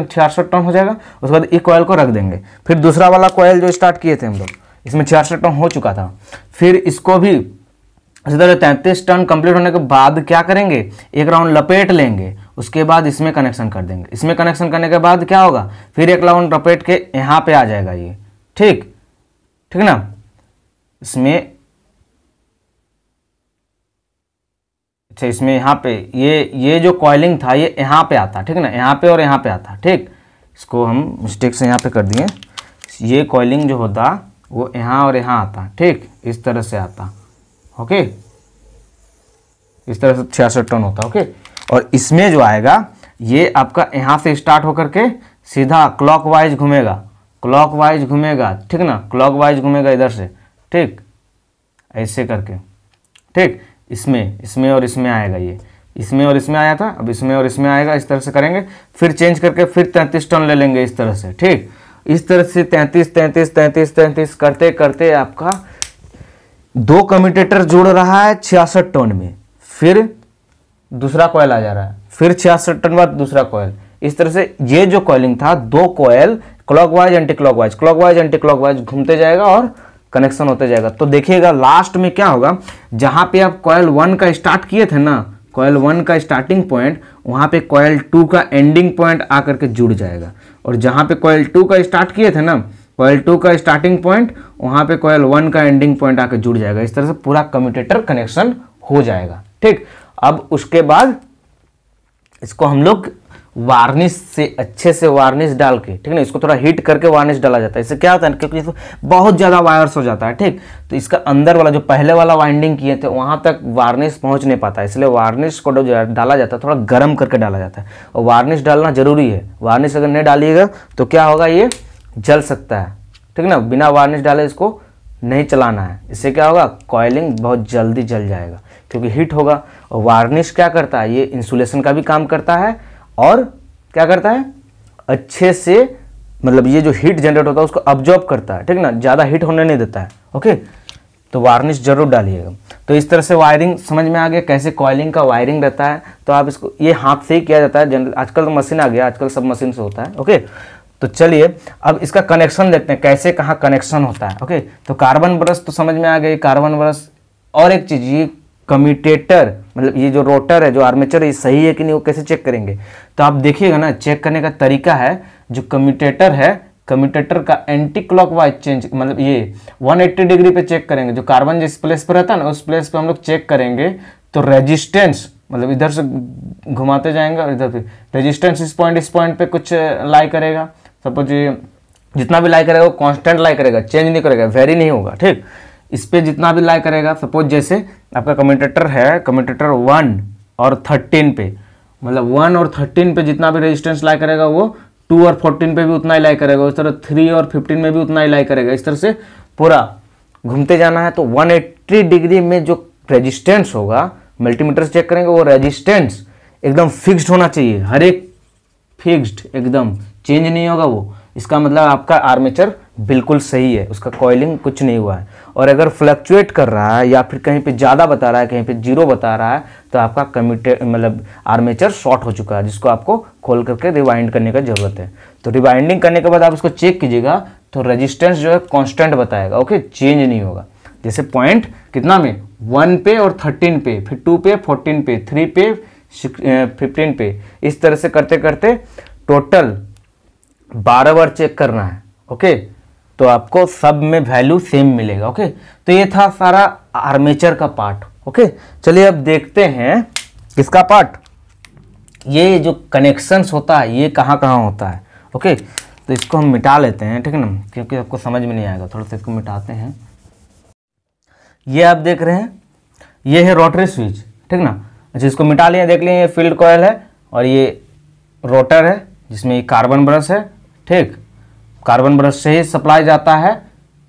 66 टन हो जाएगा। उसके बाद एक कॉयल को रख देंगे, फिर दूसरा वाला कॉयल जो स्टार्ट किए थे हम लोग, इसमें 66 टन हो चुका था, फिर इसको भी इसी तरह 33 टन कंप्लीट होने के बाद क्या करेंगे, एक राउंड लपेट लेंगे, उसके बाद इसमें कनेक्शन कर देंगे। इसमें कनेक्शन करने के बाद क्या होगा, फिर एक राउंड लपेट के यहाँ पे आ जाएगा ये। ठीक, ठीक ना, इसमें अच्छा, इसमें यहाँ पे ये जो कॉइलिंग था ये यहाँ पे आता। ठीक ना, यहाँ पे और यहाँ पे आता। ठीक, इसको हम मिस्टेक से यहाँ पे कर दिए, ये कॉइलिंग जो होता वो यहाँ और यहाँ आता। ठीक, इस तरह से आता। ओके, इस तरह से 66 टन होता। ओके, और इसमें जो आएगा ये आपका यहाँ से स्टार्ट होकर के सीधा क्लॉकवाइज घूमेगा, क्लॉकवाइज घूमेगा। ठीक ना, क्लॉकवाइज घूमेगा इधर से। ठीक, ऐसे करके। ठीक, इसमें और इसमें आएगा, ये इसमें और इसमें आया था, अब इसमें और इसमें आएगा। इस तरह से करेंगे, फिर चेंज करके फिर 33 टन ले लेंगे इस तरह से। ठीक, इस तरह से 33 33 33 33 करते करते आपका 2 कम्यूटेटर जुड़ रहा है 66 टन में, फिर दूसरा कॉयल आ जा रहा है, फिर 66 टन बाद दूसरा कॉयल। इस तरह से ये जो कॉइलिंग था 2 coil clockwise anti clockwise, clockwise anti clockwise घूमते जाएगा और कनेक्शन होते जाएगा। तो देखिएगा लास्ट में क्या होगा, जहां पे आप कॉयल 1 का स्टार्ट किए थे ना, कॉयल 1 का स्टार्टिंग पॉइंट, वहां पे कॉयल 2 का एंडिंग पॉइंट आकर के जुड़ जाएगा। और जहां पे कॉयल 2 का स्टार्ट किए थे ना, कॉयल 2 का स्टार्टिंग पॉइंट, वहां पे कॉयल 1 का एंडिंग पॉइंट आकर जुड़ जाएगा। इस तरह से पूरा कम्यूटेटर कनेक्शन हो जाएगा। ठीक, अब उसके बाद इसको हम लोग वार्निश से अच्छे से वार्निश डाल के, ठीक ना, इसको थोड़ा हीट करके वार्निश डाला जाता है। इससे क्या होता है, क्योंकि इसमें बहुत ज़्यादा वायर्स हो जाता है। ठीक, तो इसका अंदर वाला जो पहले वाला वाइंडिंग किए थे वहाँ तक वार्निश पहुँच नहीं पाता, इसलिए वार्निश को जो डाला जाता है थोड़ा गर्म करके डाला जाता है। और वार्निश डालना जरूरी है, वार्निश अगर नहीं डालिएगा तो क्या होगा, ये जल सकता है। ठीक ना, बिना वार्निश डाले इसको नहीं चलाना है, इससे क्या होगा, कॉइलिंग बहुत जल्दी जल जाएगा क्योंकि हीट होगा। और वार्निश क्या करता है, ये इंसुलेशन का भी काम करता है और क्या करता है, अच्छे से मतलब ये जो हीट जनरेट होता है उसको अब्जॉर्ब करता है। ठीक ना, ज़्यादा हीट होने नहीं देता है। ओके, तो वार्निश जरूर डालिएगा। तो इस तरह से वायरिंग समझ में आ गया, कैसे कॉइलिंग का वायरिंग रहता है। तो आप इसको ये हाथ से ही किया जाता है जनरल, आजकल तो मशीन आ गया, आजकल सब मशीन से होता है। ओके, तो चलिए अब इसका कनेक्शन देखते हैं कैसे कहाँ कनेक्शन होता है। ओके, तो कार्बन ब्रश तो समझ में आ गई, कार्बन ब्रश। और एक चीज़, ये कम्यूटेटर मतलब ये जो रोटर है, जो आर्मेचर है, ये सही है कि नहीं, वो कैसे चेक करेंगे। तो आप देखिएगा ना, चेक करने का तरीका है, जो कम्यूटेटर है, कम्यूटेटर का एंटी क्लॉकवाइज चेंज मतलब ये 180 डिग्री पे चेक करेंगे। जो कार्बन जिस प्लेस पर रहता है ना, उस प्लेस पे हम लोग चेक करेंगे। तो रेजिस्टेंस मतलब इधर से घुमाते जाएंगे और इधर पे रेजिस्टेंस इस पॉइंट पे कुछ लाई करेगा। सपोज जितना भी लाई करेगा वो कांस्टेंट लाई करेगा, चेंज नहीं करेगा, वेरी नहीं होगा। ठीक, इस पे जितना भी लाई करेगा, सपोज जैसे आपका कम्यूटेटर है, कम्यूटेटर 1 और 13 पे, मतलब 1 और 13 पे जितना भी रेजिस्टेंस लाई करेगा वो 2 और 14 पे भी उतना ही लाई करेगा, उस तरह 3 और 15 में भी उतना ही लाई करेगा। इस तरह से पूरा घूमते जाना है। तो 180 डिग्री में जो रेजिस्टेंस होगा, मल्टीमीटर से चेक करेंगे, वो रेजिस्टेंस एकदम फिक्स्ड होना चाहिए, हर एक फिक्स्ड, एकदम चेंज नहीं होगा वो। इसका मतलब आपका आर्मेचर बिल्कुल सही है, उसका कॉइलिंग कुछ नहीं हुआ है। और अगर फ्लक्चुएट कर रहा है या फिर कहीं पे ज़्यादा बता रहा है, कहीं पे 0 बता रहा है, तो आपका कमिटेड मतलब आर्मेचर शॉर्ट हो चुका है, जिसको आपको खोल करके रिवाइंड करने का ज़रूरत है। तो रिवाइंडिंग करने के बाद आप उसको चेक कीजिएगा, तो रेजिस्टेंस जो है कांस्टेंट बताएगा, ओके, चेंज नहीं होगा। जैसे पॉइंट कितना में 1 पे और 13 पे, फिर 2 पे, 14 पे, 3 पे, 15 पे, इस तरह से करते करते टोटल 12 बार चेक करना है, ओके। तो आपको सब में वैल्यू सेम मिलेगा, ओके। तो ये था सारा आर्मेचर का पार्ट, ओके। चलिए अब देखते हैं किसका पार्ट, ये जो कनेक्शंस होता है ये कहाँ कहाँ होता है, ओके। तो इसको हम मिटा लेते हैं, ठीक है ना, क्योंकि आपको समझ में नहीं आएगा, थोड़ा सा इसको मिटाते हैं। ये आप देख रहे हैं, ये है रोटरी स्विच, ठीक ना। अच्छा, इसको मिटा लिया, देख लिए, ये फील्ड कॉयल है और ये रोटर है जिसमें ये कार्बन ब्रश है, ठीक। कार्बन ब्रश से ही सप्लाई जाता है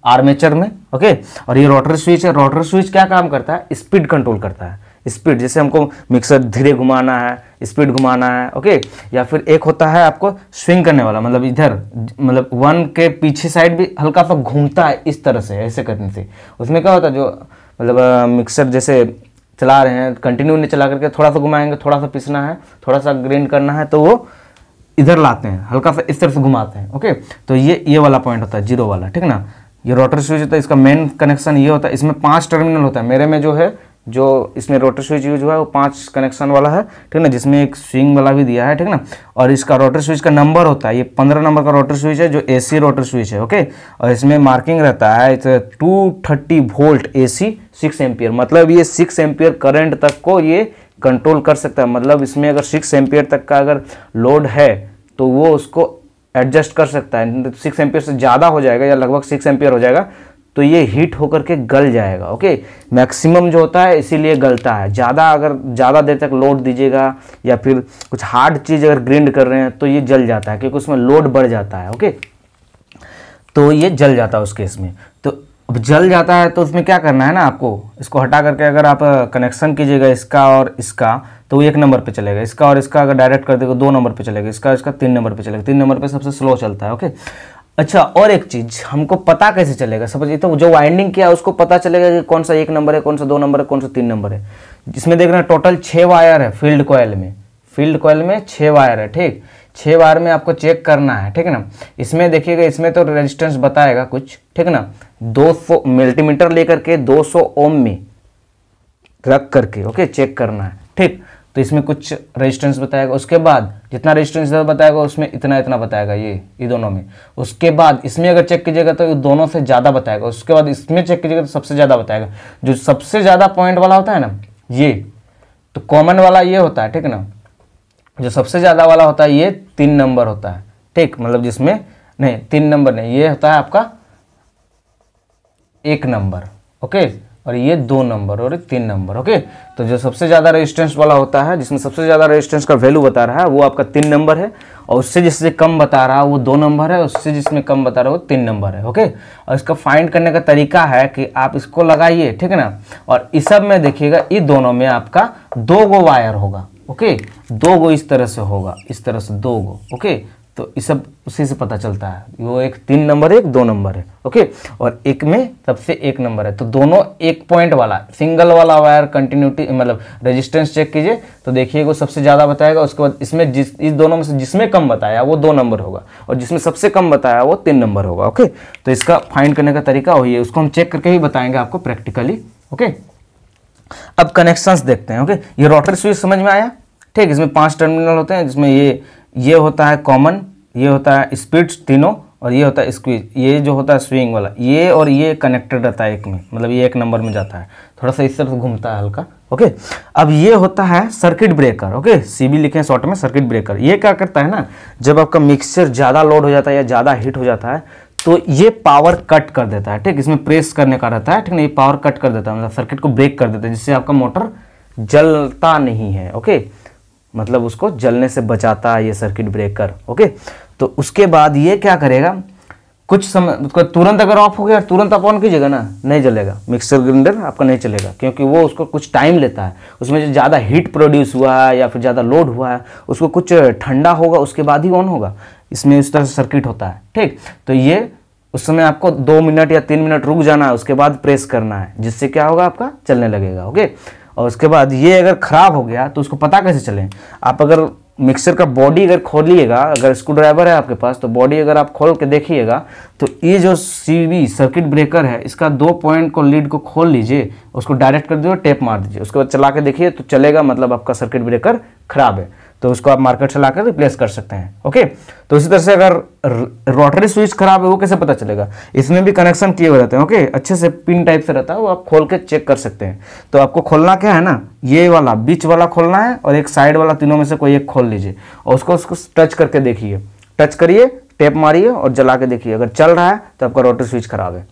आर्मेचर में, ओके। और ये रोटर स्विच है। रोटर स्विच क्या काम करता है, स्पीड कंट्रोल करता है, स्पीड। जैसे हमको मिक्सर धीरे घुमाना है, स्पीड घुमाना है, ओके। या फिर एक होता है आपको स्विंग करने वाला, मतलब इधर, मतलब 1 के पीछे साइड भी हल्का सा घूमता है इस तरह से, ऐसे करने से। उसमें क्या होता है, जो मतलब मिक्सर जैसे चला रहे हैं, कंटिन्यू नहीं चला करके थोड़ा सा घुमाएंगे, थोड़ा सा पीसना है, थोड़ा सा ग्राइंड करना है, तो वो इधर लाते हैं, हल्का सा इस तरह से घुमाते हैं, ओके। तो ये वाला पॉइंट होता है 0 वाला, ठीक ना। ये रोटर स्विच होता है, इसका मेन कनेक्शन ये होता है। इसमें 5 टर्मिनल होता है, मेरे में जो है, जो इसमें रोटर स्विच यूज हुआ है वो 5 कनेक्शन वाला है, ठीक ना, जिसमें एक स्विंग वाला भी दिया है, ठीक ना। और इसका रोटर स्विच का नंबर होता है, ये 15 नंबर का रोटर स्विच है, जो AC रोटर स्विच है, ओके। और इसमें मार्किंग रहता है 230 वोल्ट AC 6 एम्पियर, मतलब ये 6 एम्पियर करंट तक को ये कंट्रोल कर सकता है। मतलब इसमें अगर 6 एम्पियर तक का अगर लोड है तो वो उसको एडजस्ट कर सकता है। 6 एम्पियर से ज़्यादा हो जाएगा या लगभग 6 एम्पियर हो जाएगा तो ये हीट होकर के गल जाएगा, ओके। मैक्सिमम जो होता है इसीलिए गलता है। अगर ज़्यादा देर तक लोड दीजिएगा या फिर कुछ हार्ड चीज़ अगर ग्राइंड कर रहे हैं तो ये जल जाता है, क्योंकि उसमें लोड बढ़ जाता है, ओके। तो ये जल जाता है उस केस में। तो अब जल जाता है तो उसमें क्या करना है ना, आपको इसको हटा करके अगर आप कनेक्शन कीजिएगा इसका और इसका, तो वो 1 नंबर पे चलेगा। इसका और इसका अगर डायरेक्ट कर देगा 2 नंबर पे चलेगा, इसका 3 नंबर पे चलेगा। 3 नंबर पे सबसे स्लो चलता है, ओके। अच्छा, और एक चीज़ हमको पता कैसे चलेगा, समझिए, तो जो वाइंडिंग किया उसको पता चलेगा कि कौन सा 1 नंबर है, कौन सा 2 नंबर है, कौन सा 3 नंबर है। इसमें देख रहे हैं टोटल 6 वायर है फील्ड कॉयल में 6 वायर है, ठीक। 6 वायर में आपको चेक करना है, ठीक है ना। इसमें देखिएगा, इसमें तो रेजिस्टेंस बताएगा कुछ, ठीक है ना। 200 मल्टीमीटर लेकर के 200 ओम में रख करके, ओके, चेक करना है, ठीक। तो इसमें कुछ रेजिस्टेंस बताएगा, उसके बाद जितना रेजिस्टेंस बताएगा उसमें इतना बताएगा, ये दोनों में। उसके बाद इसमें अगर चेक कीजिएगा तो दोनों से ज़्यादा बताएगा। उसके बाद इसमें चेक कीजिएगा तो सबसे ज़्यादा बताएगा। जो सबसे ज़्यादा पॉइंट वाला होता है ना, ये तो कॉमन वाला ये होता है, ठीक है ना। जो सबसे ज़्यादा वाला होता है ये 3 नंबर होता है, ठीक। मतलब जिसमें नहीं 3 नंबर नहीं, ये होता है आपका 1 नंबर, ओके। और ये 2 नंबर और 3 नंबर, ओके। तो जो सबसे ज़्यादा रेजिस्टेंस वाला होता है, जिसमें सबसे ज़्यादा रेजिस्टेंस का वैल्यू बता रहा है, वो आपका 3 नंबर है। और उससे जिससे कम बता रहा है वो 2 नंबर है, उससे जिसमें कम बता रहा है वो 3 नंबर है, ओके। और इसका फाइंड करने का तरीका है कि आप इसको लगाइए, ठीक है ना। और इस सब में देखिएगा, ये दोनों में आपका 2 गो वायर होगा, ओके। 2 गो इस तरह से होगा, इस तरह से 2 गो, ओके। तो इस सब उसी से पता चलता है, वो एक 3 नंबर है, एक 2 नंबर है, ओके। और एक में सबसे 1 नंबर है। तो दोनों 1 पॉइंट वाला सिंगल वाला वायर कंटिन्यूटी मतलब रेजिस्टेंस चेक कीजिए तो देखिए वो सबसे ज़्यादा बताएगा। उसके बाद इसमें इस दोनों में से जिसमें कम बताया वो 2 नंबर होगा, और जिसमें सबसे कम बताया वो 3 नंबर होगा, ओके। तो इसका फाइंड करने का तरीका वही है, उसको हम चेक करके ही बताएंगे आपको प्रैक्टिकली, ओके। अब कनेक्शंस देखते हैं, ओके। ये रोटर स्विच समझ में आया, ठीक। इसमें 5 टर्मिनल होते हैं, जिसमें ये होता है कॉमन, ये होता है स्प्लिट तीनों, और ये होता है स्क्वीज, ये जो होता है स्विंग वाला, ये और ये कनेक्टेड रहता है एक में, मतलब ये 1 नंबर में जाता है, थोड़ा सा इस तरह से घूमता है हल्का, ओके। अब ये होता है सर्किट ब्रेकर, ओके। CB लिखे हैं शॉर्ट में, सर्किट ब्रेकर। ये क्या करता है ना, जब आपका मिक्सचर ज़्यादा लोड हो जाता है या ज़्यादा हीट हो जाता है तो ये पावर कट कर देता है, ठीक। इसमें प्रेस करने का रहता है, ठीक ना। ये पावर कट कर देता है, मतलब सर्किट को ब्रेक कर देता है, जिससे आपका मोटर जलता नहीं है, ओके। मतलब उसको जलने से बचाता है ये सर्किट ब्रेकर, ओके। तो उसके बाद ये क्या करेगा, कुछ समय तुरंत अगर ऑफ हो गया तुरंत आप ऑन कीजिएगा ना, नहीं जलेगा, मिक्सर ग्राइंडर आपका नहीं चलेगा, क्योंकि वो उसको कुछ टाइम लेता है, उसमें जो ज़्यादा हीट प्रोड्यूस हुआ है या फिर ज़्यादा लोड हुआ है उसको कुछ ठंडा होगा उसके बाद ही ऑन होगा। इसमें इस तरह से सर्किट होता है, ठीक। तो ये उस समय आपको 2 मिनट या 3 मिनट रुक जाना है, उसके बाद प्रेस करना है, जिससे क्या होगा आपका चलने लगेगा। ओके, और उसके बाद ये अगर ख़राब हो गया तो उसको पता कैसे चले, आप अगर मिक्सर का बॉडी अगर खोलिएगा, अगर स्क्रू ड्राइवर है आपके पास तो बॉडी अगर आप खोल के देखिएगा तो ये जो सीबी सर्किट ब्रेकर है इसका 2 पॉइंट को लीड को खोल लीजिए, उसको डायरेक्ट कर दीजिए, टेप मार दीजिए, उसके बाद चला के देखिए तो चलेगा, मतलब आपका सर्किट ब्रेकर खराब है, तो उसको आप मार्केट से लाकर रिप्लेस कर सकते हैं। ओके, तो इसी तरह से अगर रोटरी स्विच खराब है वो कैसे पता चलेगा, इसमें भी कनेक्शन किए हुए रहते हैं। ओके, अच्छे से पिन टाइप से रहता है, वो आप खोल के चेक कर सकते हैं। तो आपको खोलना क्या है ना, ये वाला बीच वाला खोलना है और एक साइड वाला, तीनों में से कोई एक खोल लीजिए और उसको टच करके देखिए, टच करिए, टेप मारिए और जला के देखिए, अगर चल रहा है तो आपका रोटरी स्विच खराब है।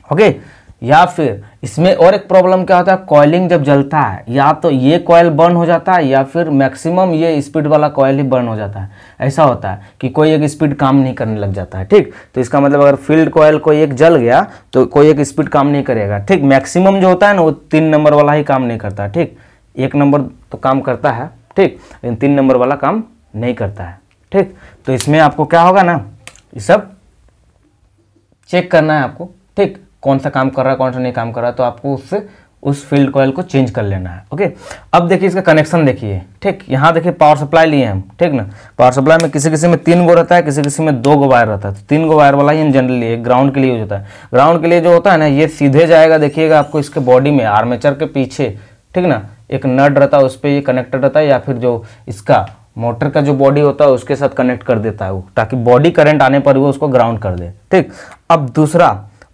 ओके, या फिर इसमें और एक प्रॉब्लम क्या होता है, कॉइलिंग जब जलता है या तो ये कॉइल बर्न हो जाता है या फिर मैक्सिमम ये स्पीड वाला कॉइल ही बर्न हो जाता है। ऐसा होता है कि कोई एक स्पीड काम नहीं करने लग जाता है, ठीक। तो इसका मतलब अगर फील्ड कॉइल कोई एक जल गया तो कोई एक स्पीड काम नहीं करेगा, ठीक। मैक्सिमम जो होता है ना वो 3 नंबर वाला ही काम नहीं करता है, ठीक। 1 नंबर तो काम करता है, ठीक, लेकिन 3 नंबर वाला काम नहीं करता है, ठीक। तो इसमें आपको क्या होगा ना, ये सब चेक करना है आपको, ठीक, कौन सा काम कर रहा है कौन सा नहीं काम कर रहा है, तो आपको उससे उस फील्ड कॉइल को चेंज कर लेना है। ओके, अब देखिए इसका कनेक्शन देखिए, ठीक। यहाँ देखिए पावर सप्लाई लिए हम, ठीक ना। पावर सप्लाई में किसी किसी में 3 गो रहता है, किसी किसी में 2 गो वायर रहता है, तो 3 गो वायर वाला ही हम जनरली एक ग्राउंड के लिए यूज होता है। ग्राउंड के लिए जो होता है ना, ये सीधे जाएगा, देखिएगा आपको इसके बॉडी में आर्मेचर के पीछे, ठीक ना, एक नट रहता है, उस पर ये कनेक्टेड रहता है, या फिर जो इसका मोटर का जो बॉडी होता है उसके साथ कनेक्ट कर देता है वो, ताकि बॉडी करंट आने पर वो उसको ग्राउंड कर दे, ठीक। अब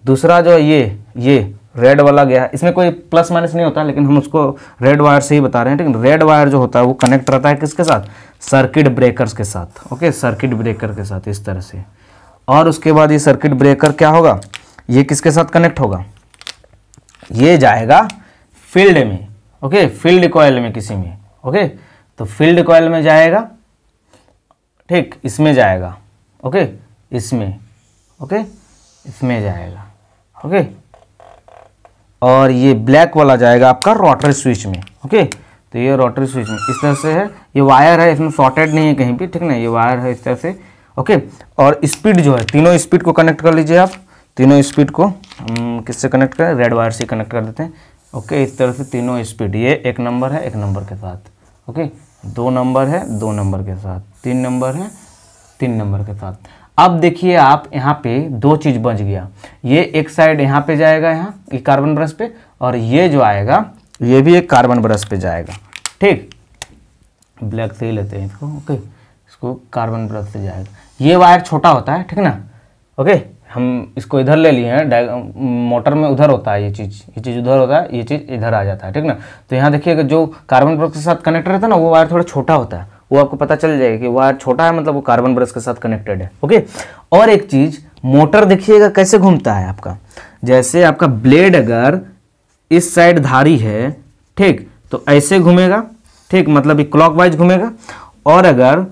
दूसरा जो ये रेड वाला गया, इसमें कोई प्लस माइनस नहीं होता, लेकिन हम उसको रेड वायर से ही बता रहे हैं, ठीक है। रेड वायर जो होता है वो कनेक्ट रहता है किसके साथ, सर्किट ब्रेकर्स के साथ। ओके, सर्किट ब्रेकर के साथ इस तरह से। और उसके बाद ये सर्किट ब्रेकर क्या होगा, ये किसके साथ कनेक्ट होगा, ये जाएगा फील्ड में। ओके, फील्ड कॉइल में किसी में। ओके, तो फील्ड कॉइल में जाएगा, ठीक, इसमें जाएगा। ओके, इसमें, ओके, इसमें जाएगा। ओके, और ये ब्लैक वाला जाएगा आपका रोटरी स्विच में। ओके, तो ये रोटरी स्विच में इस तरह से है, ये वायर है, इसमें शॉर्टेड नहीं है कहीं भी, ठीक ना, ये वायर है इस तरह से। ओके, और स्पीड जो है, तीनों स्पीड को कनेक्ट कर लीजिए आप, तीनों स्पीड को हम किससे कनेक्ट करें, रेड वायर से कनेक्ट कर देते हैं। ओके, इस तरह से तीनों स्पीड, ये 1 नंबर है 1 नंबर के साथ, ओके, 2 नंबर है 2 नंबर के साथ, 3 नंबर है 3 नंबर के साथ। अब देखिए आप यहाँ पे 2 चीज़ बच गया, ये एक साइड यहाँ पे जाएगा, यहाँ ये कार्बन ब्रश पे, और ये जो आएगा ये भी एक कार्बन ब्रश पे जाएगा, ठीक। ब्लैक से ही लेते हैं इसको। ओके, इसको कार्बन ब्रश से जाएगा, ये वायर छोटा होता है, ठीक ना। ओके, हम इसको इधर ले लिए हैं, मोटर में उधर होता है ये चीज़ उधर होता है, ये चीज़ इधर आ जाता है, ठीक ना। तो यहाँ देखिएगा जो कार्बन ब्रश के साथ कनेक्ट रहता है ना, वो वायर थोड़ा छोटा होता है, वो आपको पता चल जाएगा कि वायर छोटा है, मतलब वो कार्बन ब्रश के साथ कनेक्टेड है। ओके, और एक चीज़, मोटर देखिएगा कैसे घूमता है आपका, जैसे आपका ब्लेड अगर इस साइड धारी है, ठीक, तो ऐसे घूमेगा, ठीक, मतलब ये क्लॉकवाइज घूमेगा। और अगर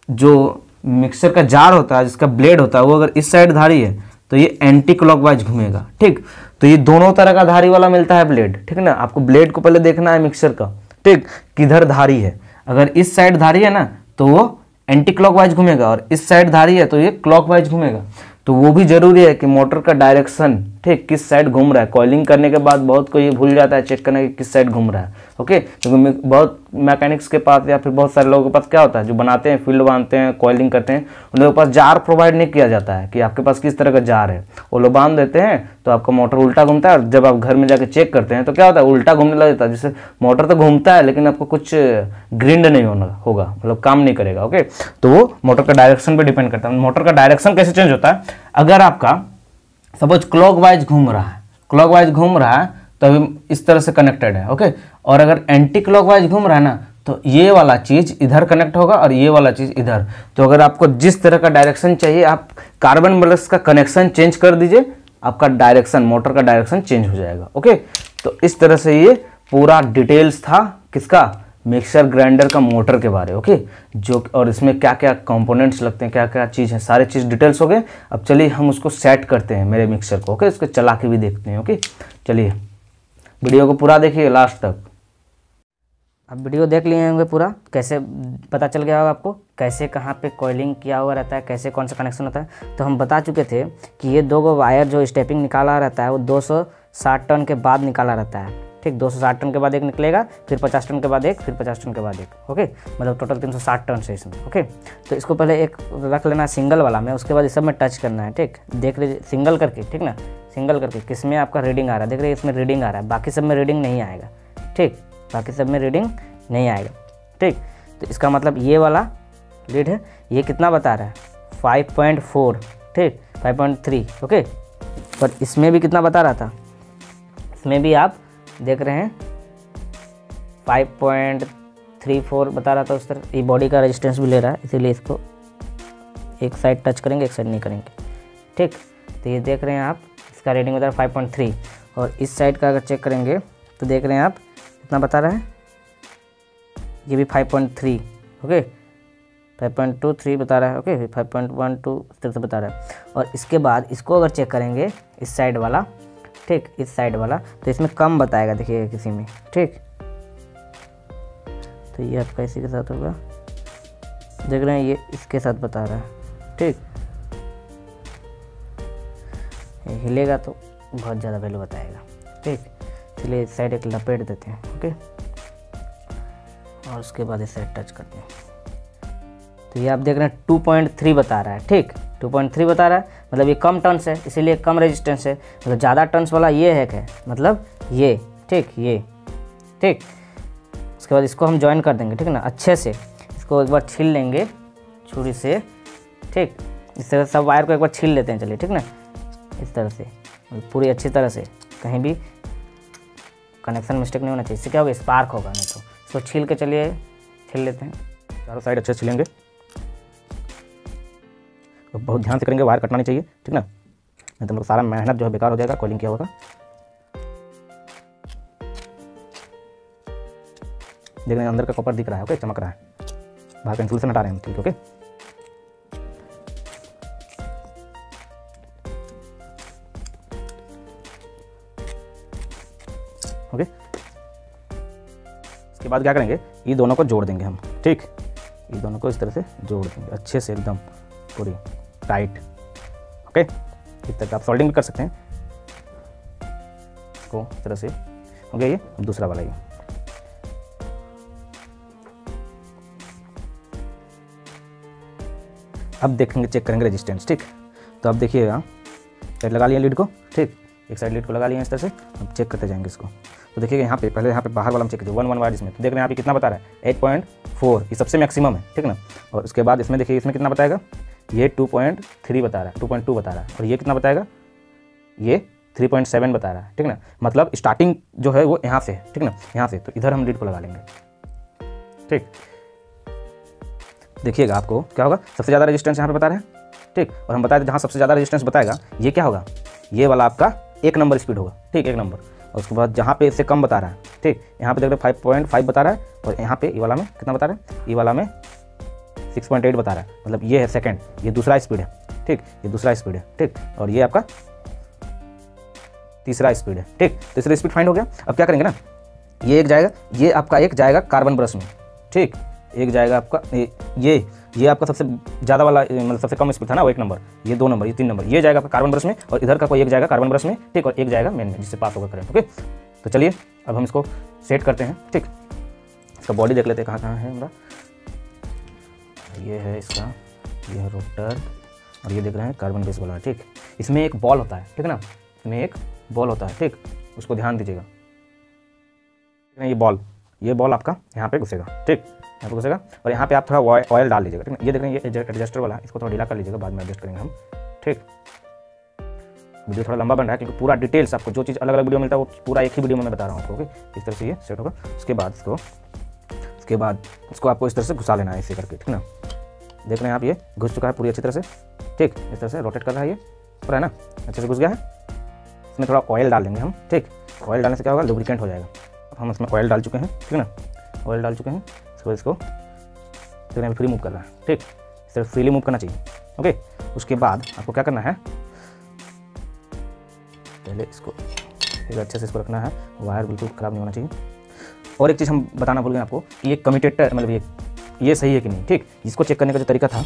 जो मिक्सर का जार होता है, जिसका ब्लेड होता है, वो अगर इस साइड धारी है तो ये एंटी क्लॉकवाइज घूमेगा, ठीक। तो ये दोनों तरह का धारी वाला मिलता है ब्लेड, ठीक ना। आपको ब्लेड को पहले देखना है मिक्सर का, ठीक, किधर धारी है। अगर इस साइड धारी है ना तो वो एंटी क्लॉकवाइज घूमेगा, और इस साइड धारी है तो ये क्लॉकवाइज घूमेगा। तो वो भी जरूरी है कि मोटर का डायरेक्शन, ठीक, किस साइड घूम रहा है। कॉइलिंग करने के बाद बहुत कोई ये भूल जाता है चेक करने कि किस साइड घूम रहा है। ओके, क्योंकि बहुत मैकेनिक्स के पास या फिर बहुत सारे लोगों के पास क्या होता है, जो बनाते हैं, फील्ड बांधते हैं, कॉइलिंग करते हैं, उन लोगों के पास जार प्रोवाइड नहीं किया जाता है कि आपके पास किस तरह का जार है। वो लोग बांध देते हैं तो आपका मोटर उल्टा घूमता है, और जब आप घर में जाके चेक करते हैं तो क्या होता है, उल्टा घूमने लग जाता है। जैसे मोटर तो घूमता है लेकिन आपको कुछ ग्रिंड नहीं होगा, मतलब काम नहीं करेगा। ओके, तो वो मोटर का डायरेक्शन पे डिपेंड करता है। मोटर का डायरेक्शन कैसे चेंज होता है, अगर आपका सपोज क्लॉकवाइज घूम रहा है तो अभी इस तरह से कनेक्टेड है। ओके, और अगर एंटी क्लॉकवाइज घूम रहा है ना तो ये वाला चीज़ इधर कनेक्ट होगा और ये वाला चीज़ इधर। तो अगर आपको जिस तरह का डायरेक्शन चाहिए, आप कार्बन ब्रश का कनेक्शन चेंज कर दीजिए, आपका डायरेक्शन, मोटर का डायरेक्शन चेंज हो जाएगा। ओके, तो इस तरह से ये पूरा डिटेल्स था किसका, मिक्सर ग्राइंडर का मोटर के बारे, ओके, जो और इसमें क्या क्या कंपोनेंट्स लगते हैं, क्या क्या चीज़ है, सारे चीज़ डिटेल्स हो गए। अब चलिए हम उसको सेट करते हैं मेरे मिक्सर को, ओके, इसको चला के भी देखते हैं। ओके, चलिए वीडियो को पूरा देखिए लास्ट तक। अब वीडियो देख लिए होंगे पूरा, कैसे पता चल गया होगा आपको कैसे कहाँ पे कॉइलिंग किया हुआ रहता है, कैसे कौन सा कनेक्शन होता है। तो हम बता चुके थे कि ये 2 वायर जो स्टेपिंग निकाला रहता है वो 260 टन के बाद निकाला रहता है, ठीक। 260 टन के बाद एक निकलेगा, फिर 50 टन के बाद एक, फिर 50 टन के बाद एक, ओके, मतलब टोटल 360 टन है इसमें, ओके। तो इसको पहले एक रख लेना सिंगल वाला में, उसके बाद इस सब में टच करना है, ठीक। देख लीजिए सिंगल करके, ठीक ना, सिंगल करके किस में आपका रीडिंग आ रहा है, देख रहे इसमें रीडिंग आ रहा है, बाकी सब में रीडिंग नहीं आएगा, ठीक, बाकी सब में रीडिंग नहीं आएगा, ठीक। तो इसका मतलब ये वाला लीड है, ये कितना बता रहा है 5.4, ठीक, 5.3, ओके। पर इसमें भी कितना बता रहा था, इसमें भी आप देख रहे हैं 5.34 बता रहा था उस तरह। ये बॉडी का रेजिस्टेंस भी ले रहा है, इसीलिए इसको एक साइड टच करेंगे, एक साइड नहीं करेंगे, ठीक। तो ये देख रहे हैं आप, इसका रीडिंग बता रहा है 5.3, और इस साइड का अगर चेक करेंगे तो देख रहे हैं आप कितना बता रहा है, ये भी 5.3, ओके, 5.23 बता रहा है, ओके, 5.12 इस तरह से बता रहा है। और इसके बाद इसको अगर चेक करेंगे इस साइड वाला, ठीक, इस साइड वाला, तो इसमें कम बताएगा, देखिए किसी में, ठीक। तो ये आपका इसी के साथ होगा, देख रहे हैं ये इसके साथ बता रहा है, ठीक। ये हिलेगा तो बहुत ज़्यादा वैल्यू बताएगा, ठीक। चलिए इस साइड एक लपेट देते हैं, ओके, और उसके बाद इस साइड टच करते हैं। तो ये आप देख रहे हैं 2.3 बता रहा है, ठीक, 2.3 बता रहा है, मतलब ये कम टर्न्स है, इसीलिए कम रेजिस्टेंस है। मतलब ज़्यादा टर्न्स वाला ये है मतलब ये, ठीक, ये, ठीक। उसके बाद इसको हम ज्वाइन कर देंगे, ठीक है ना, अच्छे से इसको एक बार छील लेंगे छुरी से, ठीक। इस तरह सब वायर को एक बार छील लेते हैं, चलिए, ठीक ना, इस तरह से पूरी अच्छी तरह से, कहीं भी कनेक्शन मिस्टेक नहीं होना चाहिए, इससे क्या होगा स्पार्क होगा, नहीं तो इसको छील के चलिए छील लेते हैं, चारों साइड अच्छे से छिलेंगे, तो बहुत ध्यान से करेंगे, वायर कटना नहीं चाहिए, ठीक ना, नहीं तो मतलब सारा मेहनत जो है बेकार हो जाएगा, कॉलिंग किया होगा। देख रहे हैं अंदर का कॉपर दिख रहा है, ओके, चमक रहा है, बाहर का इंसुलेशन हटा रहे हैं, ठीक, ओके। ओके, इसके बाद क्या करेंगे, ये दोनों को जोड़ देंगे हम, ठीक, ये दोनों को इस तरह से जोड़ देंगे अच्छे से, एकदम पूरी टाइट, ओके। इस तरह आप सोल्डिंग भी कर सकते हैं इसको, इस तरह से हो गया। ये दूसरा वाला, ये अब देखेंगे, चेक करेंगे रेजिस्टेंस, ठीक। तो अब देखिएगा, साइड लगा लिया लीड को, ठीक, एक साइड लीड को लगा लिया इस तरह से। अब चेक करते जाएंगे इसको, तो देखिएगा यहाँ पे पहले यहाँ पे बाहर वाला हम चेक कीजिए 1 वायर इसमें, तो देख रहे हैं यहाँ पे कितना बता रहा है 8.4, ये सबसे मैक्सिमम है, ठीक ना। और उसके बाद इसमें देखिए इसमें कितना बताएगा, ये 2.3 बता रहा है, 2.2 बता रहा है, और ये कितना बताएगा, ये 3.7 बता रहा है, ठीक ना। मतलब स्टार्टिंग जो है वो यहाँ से, ठीक ना, यहाँ से, तो इधर हम लीड को लगा लेंगे, ठीक। देखिएगा आपको क्या होगा, सबसे ज़्यादा रेजिस्टेंस यहाँ पे बता रहे हैं, ठीक। और हम बताए थे जहाँ सबसे ज़्यादा रेजिस्टेंस बताएगा ये क्या होगा, ये वाला आपका 1 नंबर स्पीड होगा, ठीक, 1 नंबर। और उसके बाद जहाँ पे इससे कम बता रहा है, ठीक, यहाँ पे देख रहे 5.5 बता रहा है, और यहाँ पे ये वाला में कितना बता रहा है, ये वाला में 6.8 बता रहा है, मतलब ये है सेकंड, ये दूसरा स्पीड है, ठीक, ये दूसरा स्पीड है, ठीक, और ये आपका तीसरा स्पीड है, ठीक। तीसरा स्पीड फाइंड हो गया। अब क्या करेंगे ना, ये एक जाएगा, ये आपका एक जाएगा कार्बन ब्रश में, ठीक, एक जाएगा आपका ये आपका सबसे ज़्यादा वाला, मतलब सबसे कम स्पीड था ना वो 1 नंबर, ये 2 नंबर, ये 3 नंबर, ये जाएगा आपका कार्बन ब्रश में, और इधर का कोई एक जाएगा कार्बन ब्रश में, ठीक, और एक जाएगा मेन में जिससे पास होगा करंट, ओके। तो चलिए अब हम इसको सेट करते हैं, ठीक। इसका बॉडी देख लेते हैं कहाँ कहाँ है हमारा, ये है इसका, ये है रोटर, और ये देख रहे हैं कार्बन बेस वाला, ठीक। इसमें एक बॉल होता है, ठीक ना, इसमें एक बॉल होता है, ठीक, उसको ध्यान दीजिएगा, ये बॉल आपका यहाँ पे घुसेगा, ठीक, यहाँ पे घुसेगा, और यहाँ पे आप थोड़ा ऑयल डाल लीजिएगा, ठीक है। ये देख रहे हैं ये एडजस्टर वाला, इसको थोड़ा ढीला कर लीजिएगा, बाद में एडजस्ट करेंगे हम, ठीक। वीडियो थोड़ा लंबा बन रहा है क्योंकि पूरा डिटेल्स आपको जो चीज़ अलग अलग वीडियो मिलता है वो पूरा एक ही वीडियो में मैं बता रहा हूँ आपको, ओके। इस तरह से ये सेट होगा। उसके बाद इसको आपको इस तरह से घुसा लेना है, ऐसे करके, ठीक ना। देख रहे हैं आप, ये घुस चुका है पूरी अच्छी तरह से, ठीक, इस तरह से रोटेट कर रहा है, ये पूरा है ना, अच्छे से घुस गया है। इसमें थोड़ा ऑयल डाल देंगे हम, ठीक, ऑयल डालने से क्या होगा, लुब्रिकेंट हो जाएगा। हम इसमें ऑयल डाल चुके हैं, ठीक है ना। ऑयल डाल चुके हैं। इसके बाद इसको देख रहे हैं फ्री मूव कर रहा है, ठीक, इस तरह फ्रीली मूव करना चाहिए। ओके, उसके बाद आपको क्या करना है, पहले इसको फिर अच्छे से इसको रखना है, वायर बिल्कुल ख़राब नहीं होना चाहिए। और एक चीज़ हम बताना भूल गए आपको कि ये कम्यूटेटर मतलब ये सही है कि नहीं, ठीक, इसको चेक करने का जो तरीका था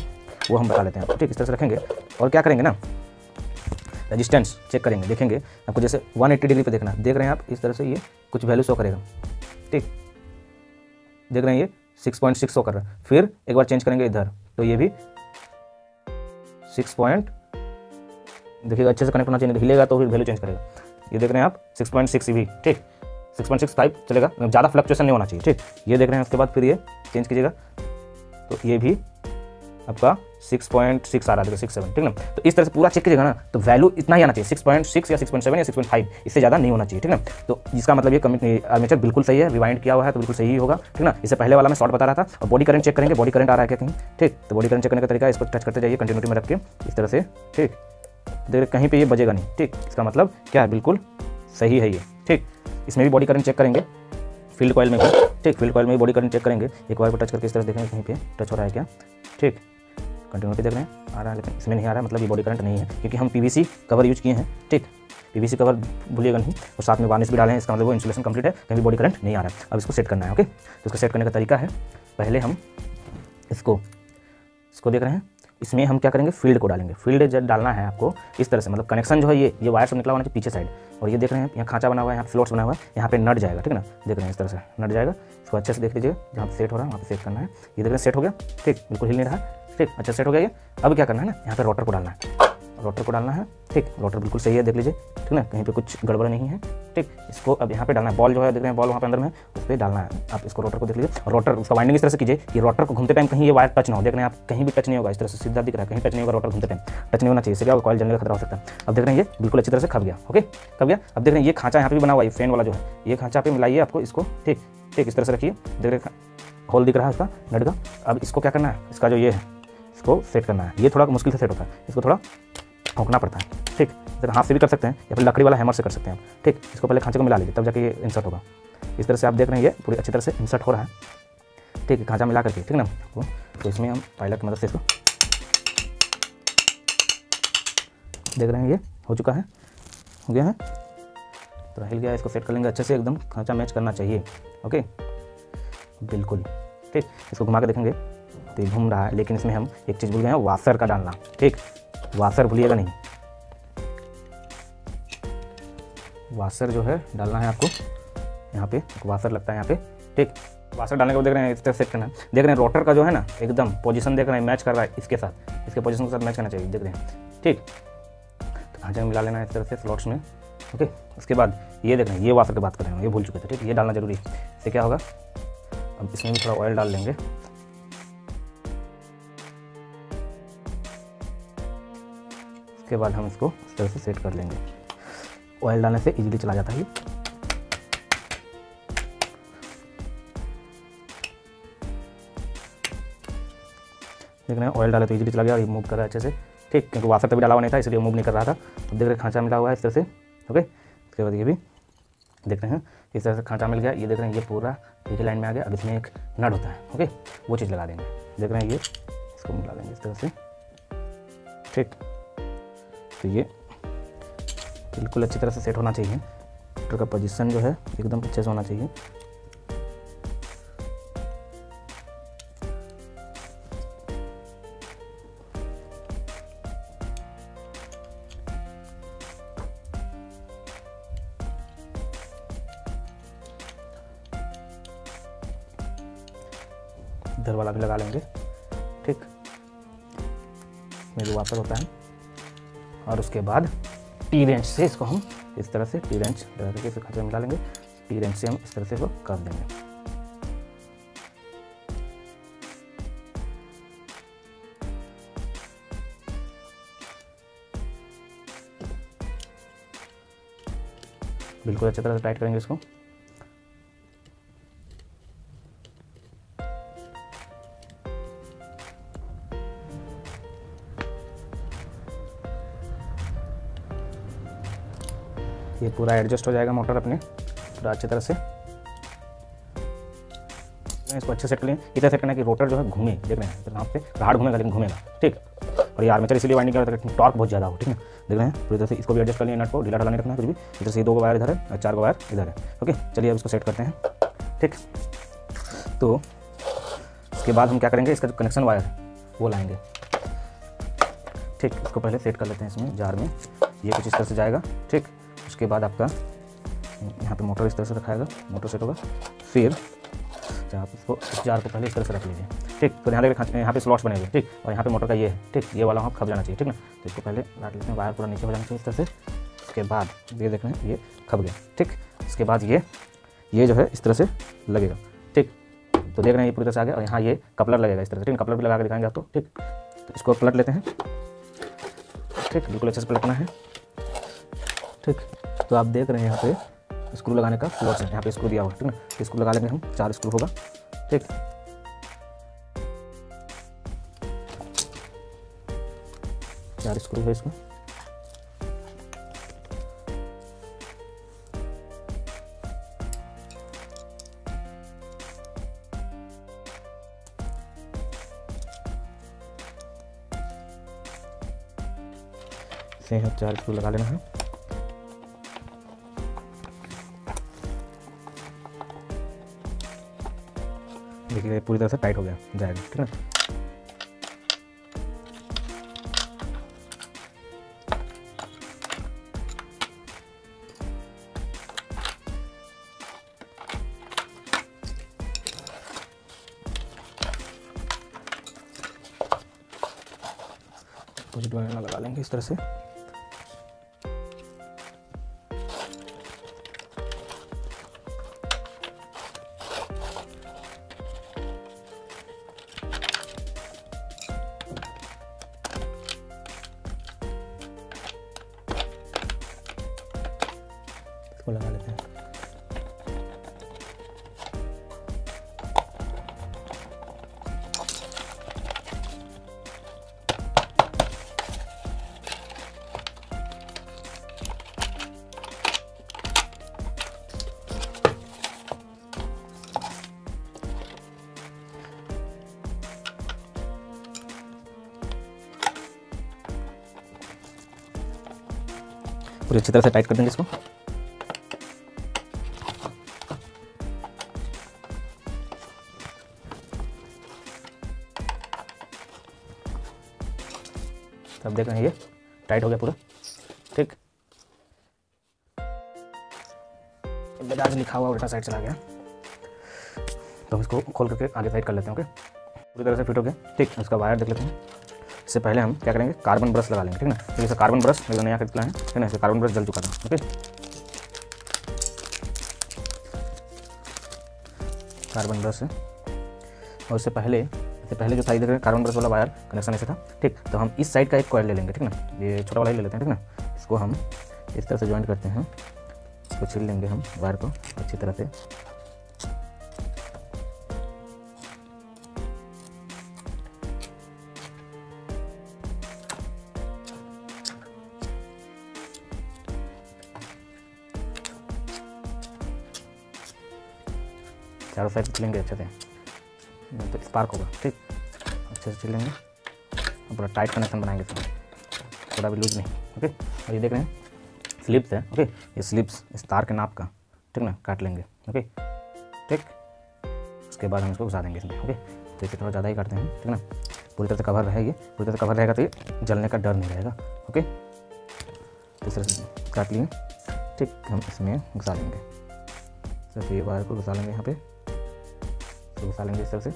वो हम बता लेते हैं, ठीक। इस तरह से रखेंगे और क्या करेंगे ना, रेजिस्टेंस चेक करेंगे, देखेंगे आपको जैसे 180 डिग्री पे देखना, देख रहे हैं आप, इस तरह से ये कुछ वैल्यू शो करेगा, ठीक, देख रहे हैं ये 6.6 शो कर रहा है। फिर एक बार चेंज करेंगे इधर तो ये भी 6 देखिएगा, अच्छे से कनेक्ट होना चाहिए, हिलेगा तो फिर वैल्यू चेंज करेगा। ये देख रहे हैं आप 6.6 भी, ठीक, 6.65 चलेगा, ज़्यादा फ्लक्चुएशन नहीं होना चाहिए, ठीक। ये देख रहे हैं, उसके बाद फिर ये चेंज कीजिएगा तो ये भी आपका 6.6 आ रहा है, 6.7, ठीक ना। तो इस तरह से पूरा चेक कीजिएगा ना, तो वैल्यू इतना ही आना चाहिए, 6.6 या 6.7 या 6.5, इससे ज़्यादा नहीं होना चाहिए, ठीक ना। तो जिसका मतलब ये आर्मेचर बिल्कुल सही है, रिवाइंड किया हुआ है तो बिल्कुल सही होगा, ठीक ना। इससे पहले वाला मैं शॉर्ट बता रहा था। और बॉडी करंट चेक करेंगे, बॉडी करंट आ रहा है क्या कहीं, ठीक। तो बॉडी करंट चेक करने का तरीका, इसको टच करते जाइए कंटिन्यूटी में रख के इस तरह से, ठीक, देख कहीं पे ये बजेगा नहीं, ठीक, इसका मतलब क्या है, बिल्कुल सही है ये, ठीक। इसमें भी बॉडी करंट चेक करेंगे, फील्ड कॉइल में भी, ठीक, फील्ड कॉइल में भी बॉडी करंट चेक करेंगे, एक वायर को टच करके इस तरह देखेंगे कहीं पे टच हो रहा है क्या, ठीक, कंटिन्यूटी देख रहे हैं आ रहा है, लेकिन इसमें नहीं आ रहा है, मतलब ये बॉडी करंट नहीं है, क्योंकि हम पीवीसी कवर यूज किए हैं, ठीक, पीवीसी कवर भूलिएगा नहीं, और साथ में वार्निश भी डाले हैं, इसका मतलब वो इंसुलेशन कंप्लीट है, कहीं भी बॉडी करंट नहीं आ रहा है। अब इसको सेट करना है, ओके। तो इसको सेट करने का तरीका है, पहले हम इसको देख रहे हैं, इसमें हम क्या करेंगे, फील्ड को डालेंगे। फील्ड जब डालना है आपको इस तरह से, मतलब कनेक्शन जो है ये वायर से निकला हुआ है पीछे साइड, और ये देख रहे हैं यहाँ खांचा बना हुआ है, यहाँ फ्लोट्स बना हुआ है, यहाँ पे नट जाएगा, ठीक ना, देख रहे हैं इस तरह से नट जाएगा। इसको अच्छे से देख लीजिए, जहाँ पे सेट हो रहा है वहाँ पे सेट करना है। ये देख रहे हैं सेट हो गया, ठीक, बिल्कुल हिल नहीं रहा, ठीक, अच्छा सेट हो गया ये। अब क्या करना है ना, यहाँ पे रोटर को डालना है, रोटर को डालना है, ठीक, रोटर बिल्कुल सही है, देख लीजिए, ठीक ना, कहीं पे कुछ गड़बड़ नहीं है, ठीक। इसको अब यहाँ पे डालना है, बॉल जो है देख रहे हैं, बॉल वहाँ पे अंदर में है, उस पर डालना है। आप इसको रोटर को देख लीजिए, और रोटर उसका वाइंडिंग इस तरह से कीजिए कि रोटर को घूमते टाइम कहीं ये वायर टच ना हो, देख रहे हैं आप, कहीं भी टच नहीं होगा, इस तरह से सीधा दिख रहा है, कहीं टच नहीं होगा, रोटर घूमते टाइम टच नहीं होना चाहिए, इससे क्या कॉइल जलने का खतरा हो सकता है। अब देख रहे हैं ये बिल्कुल अच्छी तरह से खप गया, ओके, खप गया। अब देख रहे हैं ये खांचा यहाँ पे भी बना हुआ है, फैन वाला जो है, ये खांचा पे मिलाइए आपको इसको, ठीक, ठीक, इस तरह से रखिए, देख रहे हैं होल दिख रहा है इसका नट का। अब इसको क्या करना है, इसका जो ये है इसको सेट करना है, ये थोड़ा मुश्किल से सेट होता है, इसको थोड़ा ठोकना पड़ता है, ठीक, इधर हाथ से भी कर सकते हैं या फिर लकड़ी वाला हैमर से कर सकते हैं आप, ठीक। इसको पहले खांचे को मिला लीजिए, तब जाके ये इंसर्ट होगा। इस तरह से आप देख रहे हैं ये पूरी अच्छी तरह से इंसर्ट हो रहा है, ठीक, खांचा मिला करके, ठीक ना। तो इसमें हम पायलट की मदद से इसको देख रहे हैं, ये हो चुका है, हो गया है, तो हिल गया, इसको सेट कर लेंगे अच्छे से, एकदम खांचा मैच करना चाहिए, ओके, बिल्कुल, ठीक। इसको घुमा के देखेंगे तो ये घूम रहा है, लेकिन इसमें हम एक चीज़ भूल गए हैं, वाशर का डालना, ठीक, वाशर भूलिएगा नहीं, वाशर जो है डालना है आपको, यहाँ पे वाशर लगता है यहाँ पे, ठीक। वाशर डालने के बाद देख रहे हैं इस तरह सेट करना है, देख रहे हैं रोटर का जो है ना एकदम पोजीशन देख रहे हैं मैच कर रहा है इसके साथ, इसके पोजीशन के साथ मैच करना चाहिए, देख रहे हैं, ठीक। तो खांचे में मिला लेना है इस तरह से स्लॉट्स में, ओके। उसके बाद ये देख रहे हैं, ये वाशर की बात कर रहे हैं, ये भूल चुके थे, ठीक, ये डालना जरूरी है, इससे क्या होगा। अब इसमें भी थोड़ा ऑयल डाल लेंगे, उसके बाद हम इसको इस तरह से सेट कर लेंगे। ऑयल डालने से इजीली चला जाता है ये, देख रहे हैं ऑयल डाले तो इजीली चला गया और ये मूव कर रहा है अच्छे से, ठीक, क्योंकि वाशर तभी डाला हुआ नहीं था इसलिए मूव नहीं कर रहा था। अब देख रहे हैं खांचा मिला हुआ है इस तरह से, ओके। उसके बाद ये भी देख रहे हैं इस तरह से खांचा मिल गया, ये देख रहे हैं ये पूरा एक लाइन में आ गया। अब इसमें एक नट होता है, ओके, वो चीज़ लगा देंगे, देख रहे हैं ये इसको मिला देंगे इस तरह से, ठीक। तो ये बिल्कुल अच्छी तरह से सेट होना चाहिए, रोटर का पोजीशन जो है एकदम अच्छे से होना चाहिए। इधर वाला भी लगा लेंगे, ठीक, मेरे वापर होता है। और उसके बाद टी रेंच से इसको हम इस तरह से टी रेंच लगा करके इसे खांचे में मिला लेंगे, टी रेंच से हम इस तरह से इसको कर देंगे। बिल्कुल अच्छी तरह से टाइट करेंगे इसको। ये पूरा एडजस्ट हो जाएगा मोटर अपने पूरा अच्छी तरह से। इसको अच्छे सेट कर लें। इतना सेट करना है कि रोटर जो है घूमे, देख रहे हैं, तो यहाँ पे राड घूमेगा लेकिन घूमेगा, ठीक। और ये आर्मेचर इसलिए वाइंडिंग कर रहा है टॉर्क बहुत ज़्यादा हो, ठीक है, देख रहे हैं। पूरी तरह से इसको भी एडजस्ट कर लिया, नट को ढीला ढाला नहीं रखना है कुछ भी। इधर से 2 वायर इधर है और 4 वायर इधर है, ओके। चलिए अब इसको सेट करते हैं, ठीक। तो उसके बाद हम क्या करेंगे, इसका जो कनेक्शन वायर वो लाएंगे, ठीक। इसको पहले सेट कर लेते हैं इसमें जार में, ये कुछ इस तरह से जाएगा, ठीक। उसके बाद आपका यहाँ पे मोटर इस तरह से रखाएगा, मोटर सेट होगा। फिर आप इसको जार को पहले इस तरह से रख लीजिए, ठीक। तो यहाँ पे स्लॉट्स बनेंगे, ठीक। और यहाँ पे मोटर का ये है, ठीक, ये वाला वहाँ खप जाना चाहिए, ठीक ना। तो इसको पहले काट लेते हैं, वायर पूरा नीचे हो जाना चाहिए इस तरह से। उसके बाद ये देख रहे हैं ये खप गया, ठीक। उसके बाद ये जो है इस तरह से लगेगा, ठीक। तो देख रहे हैं ये पूरी तरह से आ गया। और यहाँ ये कपलर लगेगा इस तरह से, ठीक। कपलर भी लगा के दिखाएंगे आपको, ठीक। तो इसको पलट लेते हैं, ठीक, बिल्कुल अच्छे से पलटना है, ठीक। तो आप देख रहे हैं यहाँ पे स्क्रू लगाने का फ्लोट है, यहाँ पे स्क्रू दिया हुआ, ठीक ना। तो स्क्रू लगा लेंगे हम, 4 स्क्रू होगा, ठीक। चार स्क्रू है इसमें, से 4 स्क्रू लगा लेना है। देखिए पूरी तरह से टाइट हो गया जाएगा, ठीक है। अपोजिट वाला लगा लेंगे इस तरह से। इसको लगा लेते हैं। पूरी अच्छी तरह से टाइट कर देंगे इसको। अब देख रहे हैं ये टाइट हो गया पूरा, ठीक। बजाज लिखा हुआ उल्टा साइड चला गया, तो हम इसको खोल करके आगे साइड कर लेते हैं, ओके। पूरी तरह से फिट हो गया, ठीक। इसका वायर देख लेते हैं। इससे पहले हम क्या करेंगे, कार्बन ब्रश लगा लेंगे, ठीक ना। तो जैसे कार्बन ब्रश मेरे नया खरीदना है, ठीक ना। इसे कार्बन ब्रश जल चुका था, ओके। कार्बन ब्रश है। और इससे पहले जो साइड देख रहे हैं कार्बन ब्रश वाला वायर कनेक्शन ऐसे था, ठीक। तो हम इस साइड का एक कॉइल ले लेंगे, ठीक ना। ये छोटा वाला ही ले लेते हैं, ठीक ना। इसको हम इस तरह से ज्वाइंट करते हैं, इसको छील लेंगे हम वायर को अच्छी तरह से। चारों साइड छिलेंगे अच्छे से, तो स्पार्क होगा, ठीक। अच्छे से छिलेंगे और पूरा टाइट कनेक्शन बनाएंगे इसमें, थोड़ा भी लूज नहीं, ओके। और ये देख रहे हैं स्लिप्स है, ओके। ये स्लिप्स इस तार के नाप का, ठीक ना, काट लेंगे, ओके, ठीक। उसके बाद हम इसको घुसा देंगे इसमें, ओके। तो इसे थोड़ा ज़्यादा ही काटते हैं, ठीक ना। पूरी तरह से कवर रहेगी, पूरी तरह से कवर रहेगा तो ये जलने का डर नहीं रहेगा, ओके। तो इस तरह से काट लिए, ठीक। हम इसमें घुसा लेंगे, सिर्फ ये वायर को घुसा लेंगे यहाँ पे, तो घुसा लेंगे इस तरह से।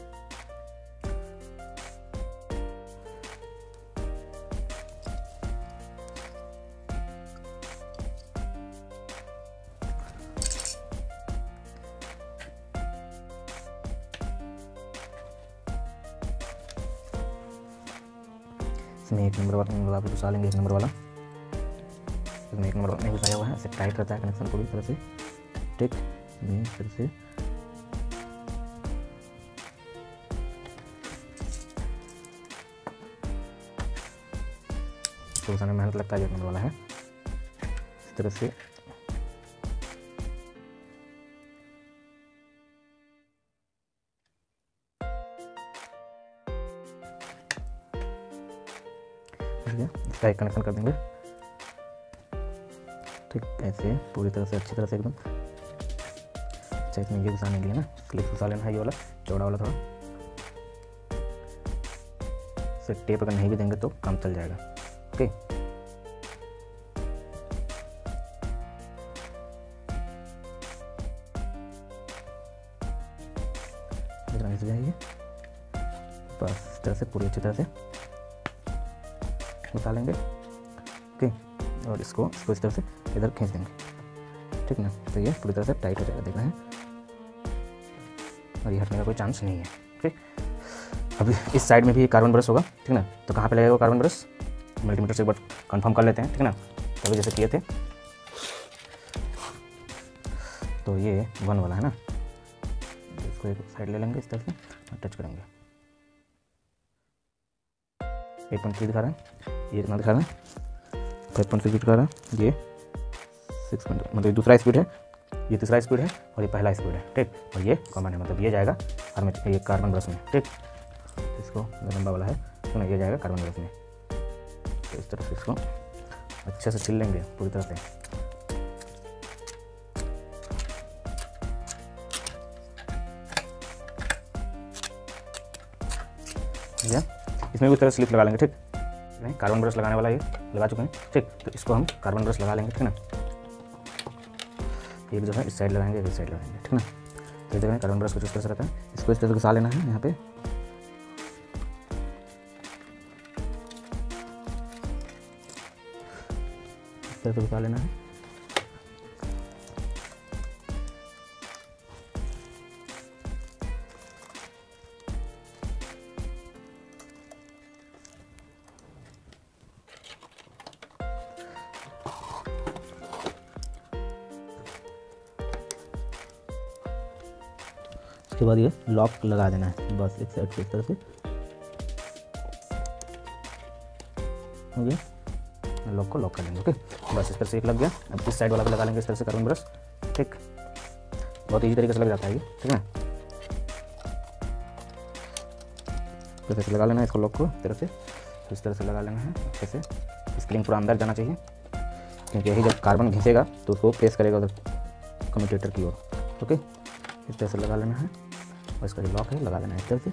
इसमें 1 नंबर वाला भी घुसा लेंगे, 1 नंबर वाला। इसमें 1 नंबर वाला नहीं घुसाया हुआ है, इससे टाइट रहता है कनेक्शन पूरी तरह से, ठीक। इस तरह से तो घुसाने में मेहनत लगता है, 1 नंबर वाला है। इस तरह से गया, इसका एक कनेक्शन कर देंगे। ठीक, ऐसे पूरी तरह से अच्छी तरह से एकदम। अच्छा, इसमें ये घुसाने के लिए ना क्लिप घुसा लेना है, ये वाला चौड़ा वाला थोड़ा। इसे टेप अगर नहीं भी देंगे तो काम चल जाएगा। ओके, जाइए बस इस तरह से पूरी अच्छी तरह से घुसा लेंगे। ओके, और इसको इस तरह से इधर खींच देंगे। ठीक ना, तो ये पूरी तरह से टाइट हो जाएगा, देख रहे हैं, और ये हटने का कोई चांस नहीं है। ठीक, अभी इस साइड में भी कार्बन ब्रश होगा। ठीक ना, तो कहाँ पे लगेगा कार्बन ब्रश, मल्टीमीटर से एक बार कंफर्म कर लेते हैं। ठीक ना, अभी जैसे किए थे, तो ये 1 वाला है ना, इसको एक साइड ले लेंगे, इस तरह से टच करेंगे। 8.3 दिखा रहा है, ये कितना दिखा रहा है, 5.6 दिखा रहा है, ये 6, मतलब दूसरा स्पीड है, ये तीसरा स्पीड है, और ये पहला स्पीड है। ठीक, और ये कॉमन है, मतलब ये जाएगा ये कार्बन ब्रश में। ठीक, इसको लंबा वाला है तो ना, ये जाएगा कार्बन ब्रश में। तो इस तरह से इसको अच्छे से छिल लेंगे पूरी तरह से। इसमें भी उस तरह स्लिप लगा लेंगे। ठीक, नहीं कार्बन ब्रश लगाने वाला ये लगा चुके हैं। ठीक, तो इसको हम कार्बन ब्रश लगा लेंगे। ठीक ना, एक जो है इस साइड लगाएंगे, इस साइड लगाएंगे। ठीक ना, तो जगह कार्बन ब्रश कुछ इस तरह से रहता है, इसको इस तरह से घुसा लेना है यहाँ पे। इस तरह से घुसा लेना है। उसके बाद ये लॉक लगा देना है, बस एक साइड से इस तरह से हो गया, लॉक को लॉक कर लेंगे। ओके, बस इस तरह से एक लग गया। अब इस साइड वाला भी लगा लेंगे इस तरह से कार्बन ब्रश। ठीक, बहुत इजी तरीके से लग जाता है ये। ठीक है, इस तरह से लगा लेना है इसको, लॉक को इस तरह से लगा लेना है अच्छे से। स्प्रिंग पूरा अंदर जाना चाहिए, क्योंकि यही जब कार्बन घिसेगा तो उसको प्रेस करेगा उधर कम्यूटेटर की ओर। ओके, इस तरह से लगा लेना है, और इसका जो लॉक है लगा देना है इस तरह से।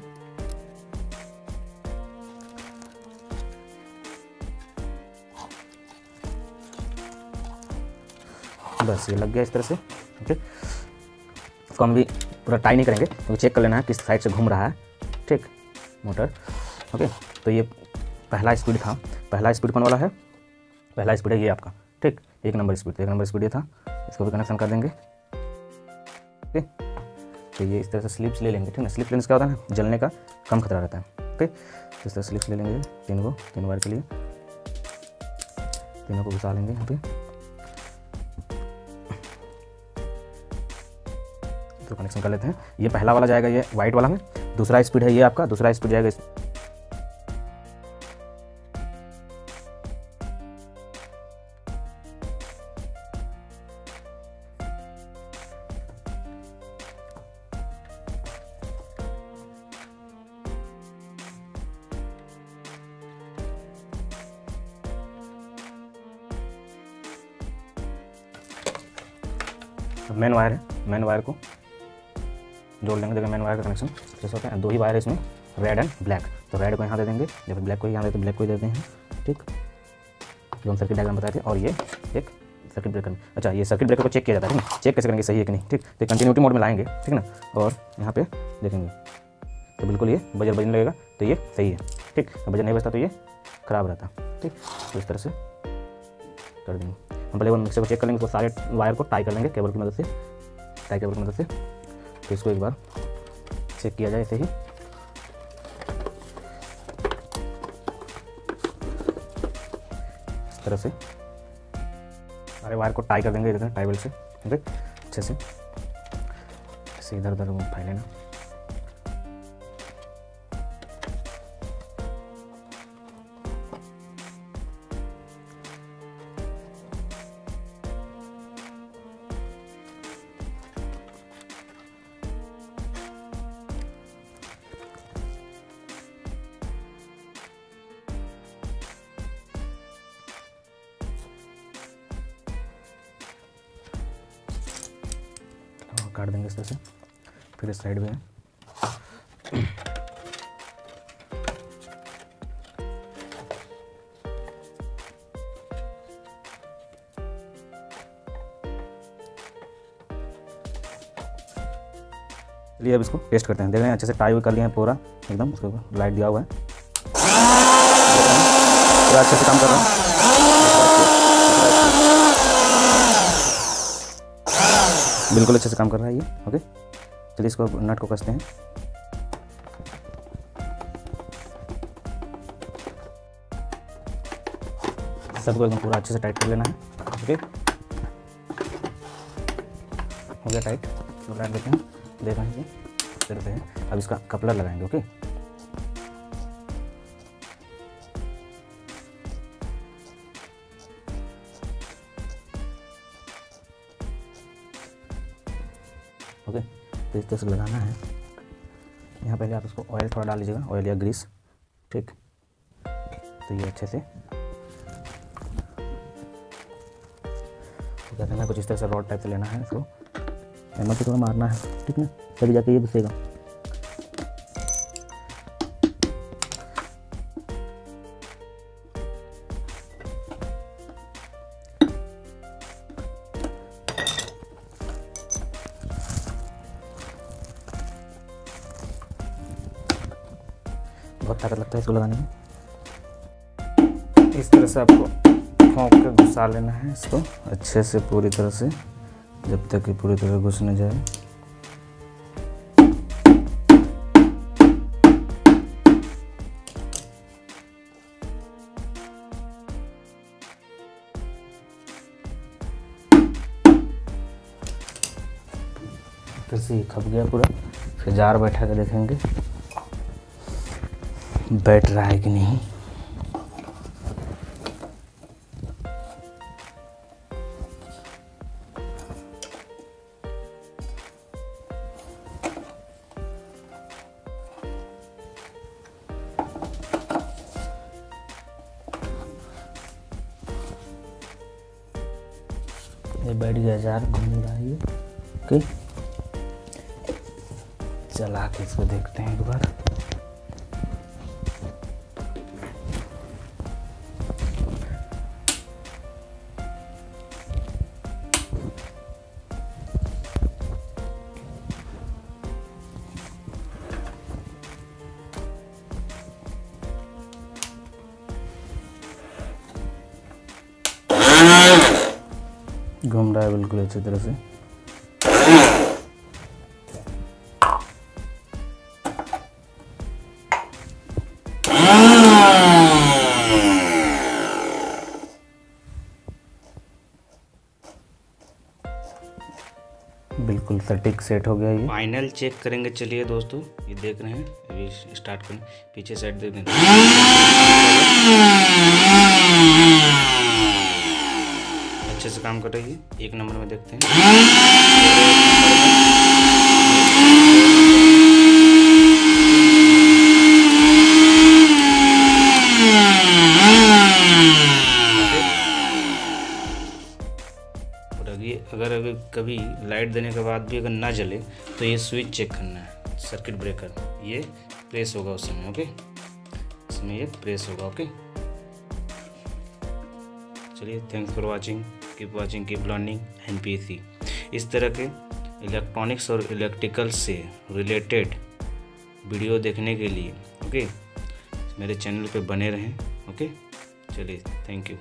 बस ये लग गया इस तरह से। ओके, इसको हम भी पूरा टाई नहीं करेंगे, तो चेक कर लेना है किस साइड से घूम रहा है। ठीक, मोटर। ओके, तो ये पहला स्पीड था। पहला स्पीड कौन वाला है, पहला स्पीड है ये आपका। ठीक, 1 नंबर स्पीड, 1 नंबर स्पीड ये था, इसको भी कनेक्शन कर देंगे। ओके, तो ये इस तरह से स्लिप्स ले लेंगे। ठीक है, स्लिप लेने से क्या होता है ना, जलने का कम खतरा रहता है। ओके, तो इस तरह स्लिप्स ले लेंगे 3 बार के लिए, तीनों को घुसा लेंगे यहाँ पे। तो कनेक्शन कर लेते हैं। ये पहला वाला जाएगा ये वाइट वाला में, दूसरा स्पीड है ये आपका, दूसरा स्पीड जाएगा मेन वायर है, मेन वायर को जोड़ लेंगे। देखिए मेन वायर का कनेक्शन जैसे होता है, 2 ही वायर है इसमें, रेड एंड ब्लैक। तो रेड को यहाँ दे देंगे, जब ब्लैक को यहाँ दे तो ब्लैक को ही देते हैं। ठीक, जो हम सर्किट डायग्राम बताए थे। और ये एक सर्किट ब्रेकर। अच्छा, ये सर्किट ब्रेकर को चेक किया जाता है, ठीक है, चेक कैसे करेंगे, सही है कि नहीं। ठीक, तो कंटिन्यूटी मोड में लाएंगे। ठीक ना, और यहाँ पे देखेंगे तो बिल्कुल ये बजर बजने लगेगा, तो ये सही है। ठीक, बजर नहीं बजता तो ये खराब रहता। ठीक, तो इस तरह से कर देंगे। हम पहले वो मिक्सर को चेक कर लेंगे, तो सारे वायर को टाई कर लेंगे केबल की मदद से, टाई केबल की मदद से। तो इसको एक बार चेक किया जाए ऐसे ही। इस तरह से सारे वायर को टाई कर देंगे इधर टाई बेल्ट से। ठीक है, अच्छे से ऐसे इधर उधर उठाई लेना। काट देंगे इस तरह से। फिर इस साइड में चलिए अब इसको टेस्ट करते हैं। देख रहे हैं अच्छे से टाई हुई कर लिया है पूरा एकदम, उसके ऊपर लाइट दिया हुआ है, पूरा अच्छे से काम कर रहा है। बिल्कुल अच्छे से काम कर रहा है ये। ओके चलिए इसको नट को कसते हैं। सबको एकदम पूरा अच्छे से टाइट कर लेना है। ओके हो गया टाइट, तो लगा देते हैं। देख रहे हैं ये तरह से है। अब इसका कपलर लगाएंगे। ओके ओके तो इस तरह से लगाना है। यहाँ पहले आप इसको ऑयल थोड़ा डाल लीजिएगा, ऑयल या ग्रीस, ठीक। तो ये अच्छे से तो क्या करना है, कुछ इस तरह से रॉड टाइप से लेना है, इसको हैमर से थोड़ा मारना है, ठीक ना, तभी जाके ये घुसेगा। बहुत ताकत लगता है इसको लगाने में। इस तरह से आपको ठोक के घुसा लेना है इसको अच्छे से, पूरी तरह से, जब तक कि पूरी तरह घुस न जाए। फिर से ये खप गया पूरा। फिर जार बैठा के देखेंगे बैठ रहा है कि नहीं। ये बैठ गया जार, घूम रहा है ये। ओके चला के इसको देखते हैं एक बार। घूम रहा है बिल्कुल अच्छी तरह से। बिल्कुल सटीक सेट हो गया ये। फाइनल चेक करेंगे। चलिए दोस्तों ये देख रहे हैं, अभी स्टार्ट करें, पीछे साइड देख दें। अच्छे से काम कर रही है। एक नंबर में देखते हैं। और अगर अभी कभी लाइट देने के बाद भी अगर ना जले तो ये स्विच चेक करना है, सर्किट ब्रेकर, ये प्रेस होगा उस समय। ओके इसमें ये प्रेस होगा। ओके चलिए thanks for watching, keep watching, keep learning NPC। इस तरह के इलेक्ट्रॉनिक्स और इलेक्ट्रिकल से रिलेटेड वीडियो देखने के लिए ओके मेरे चैनल पे बने रहें। ओके चलिए थैंक यू।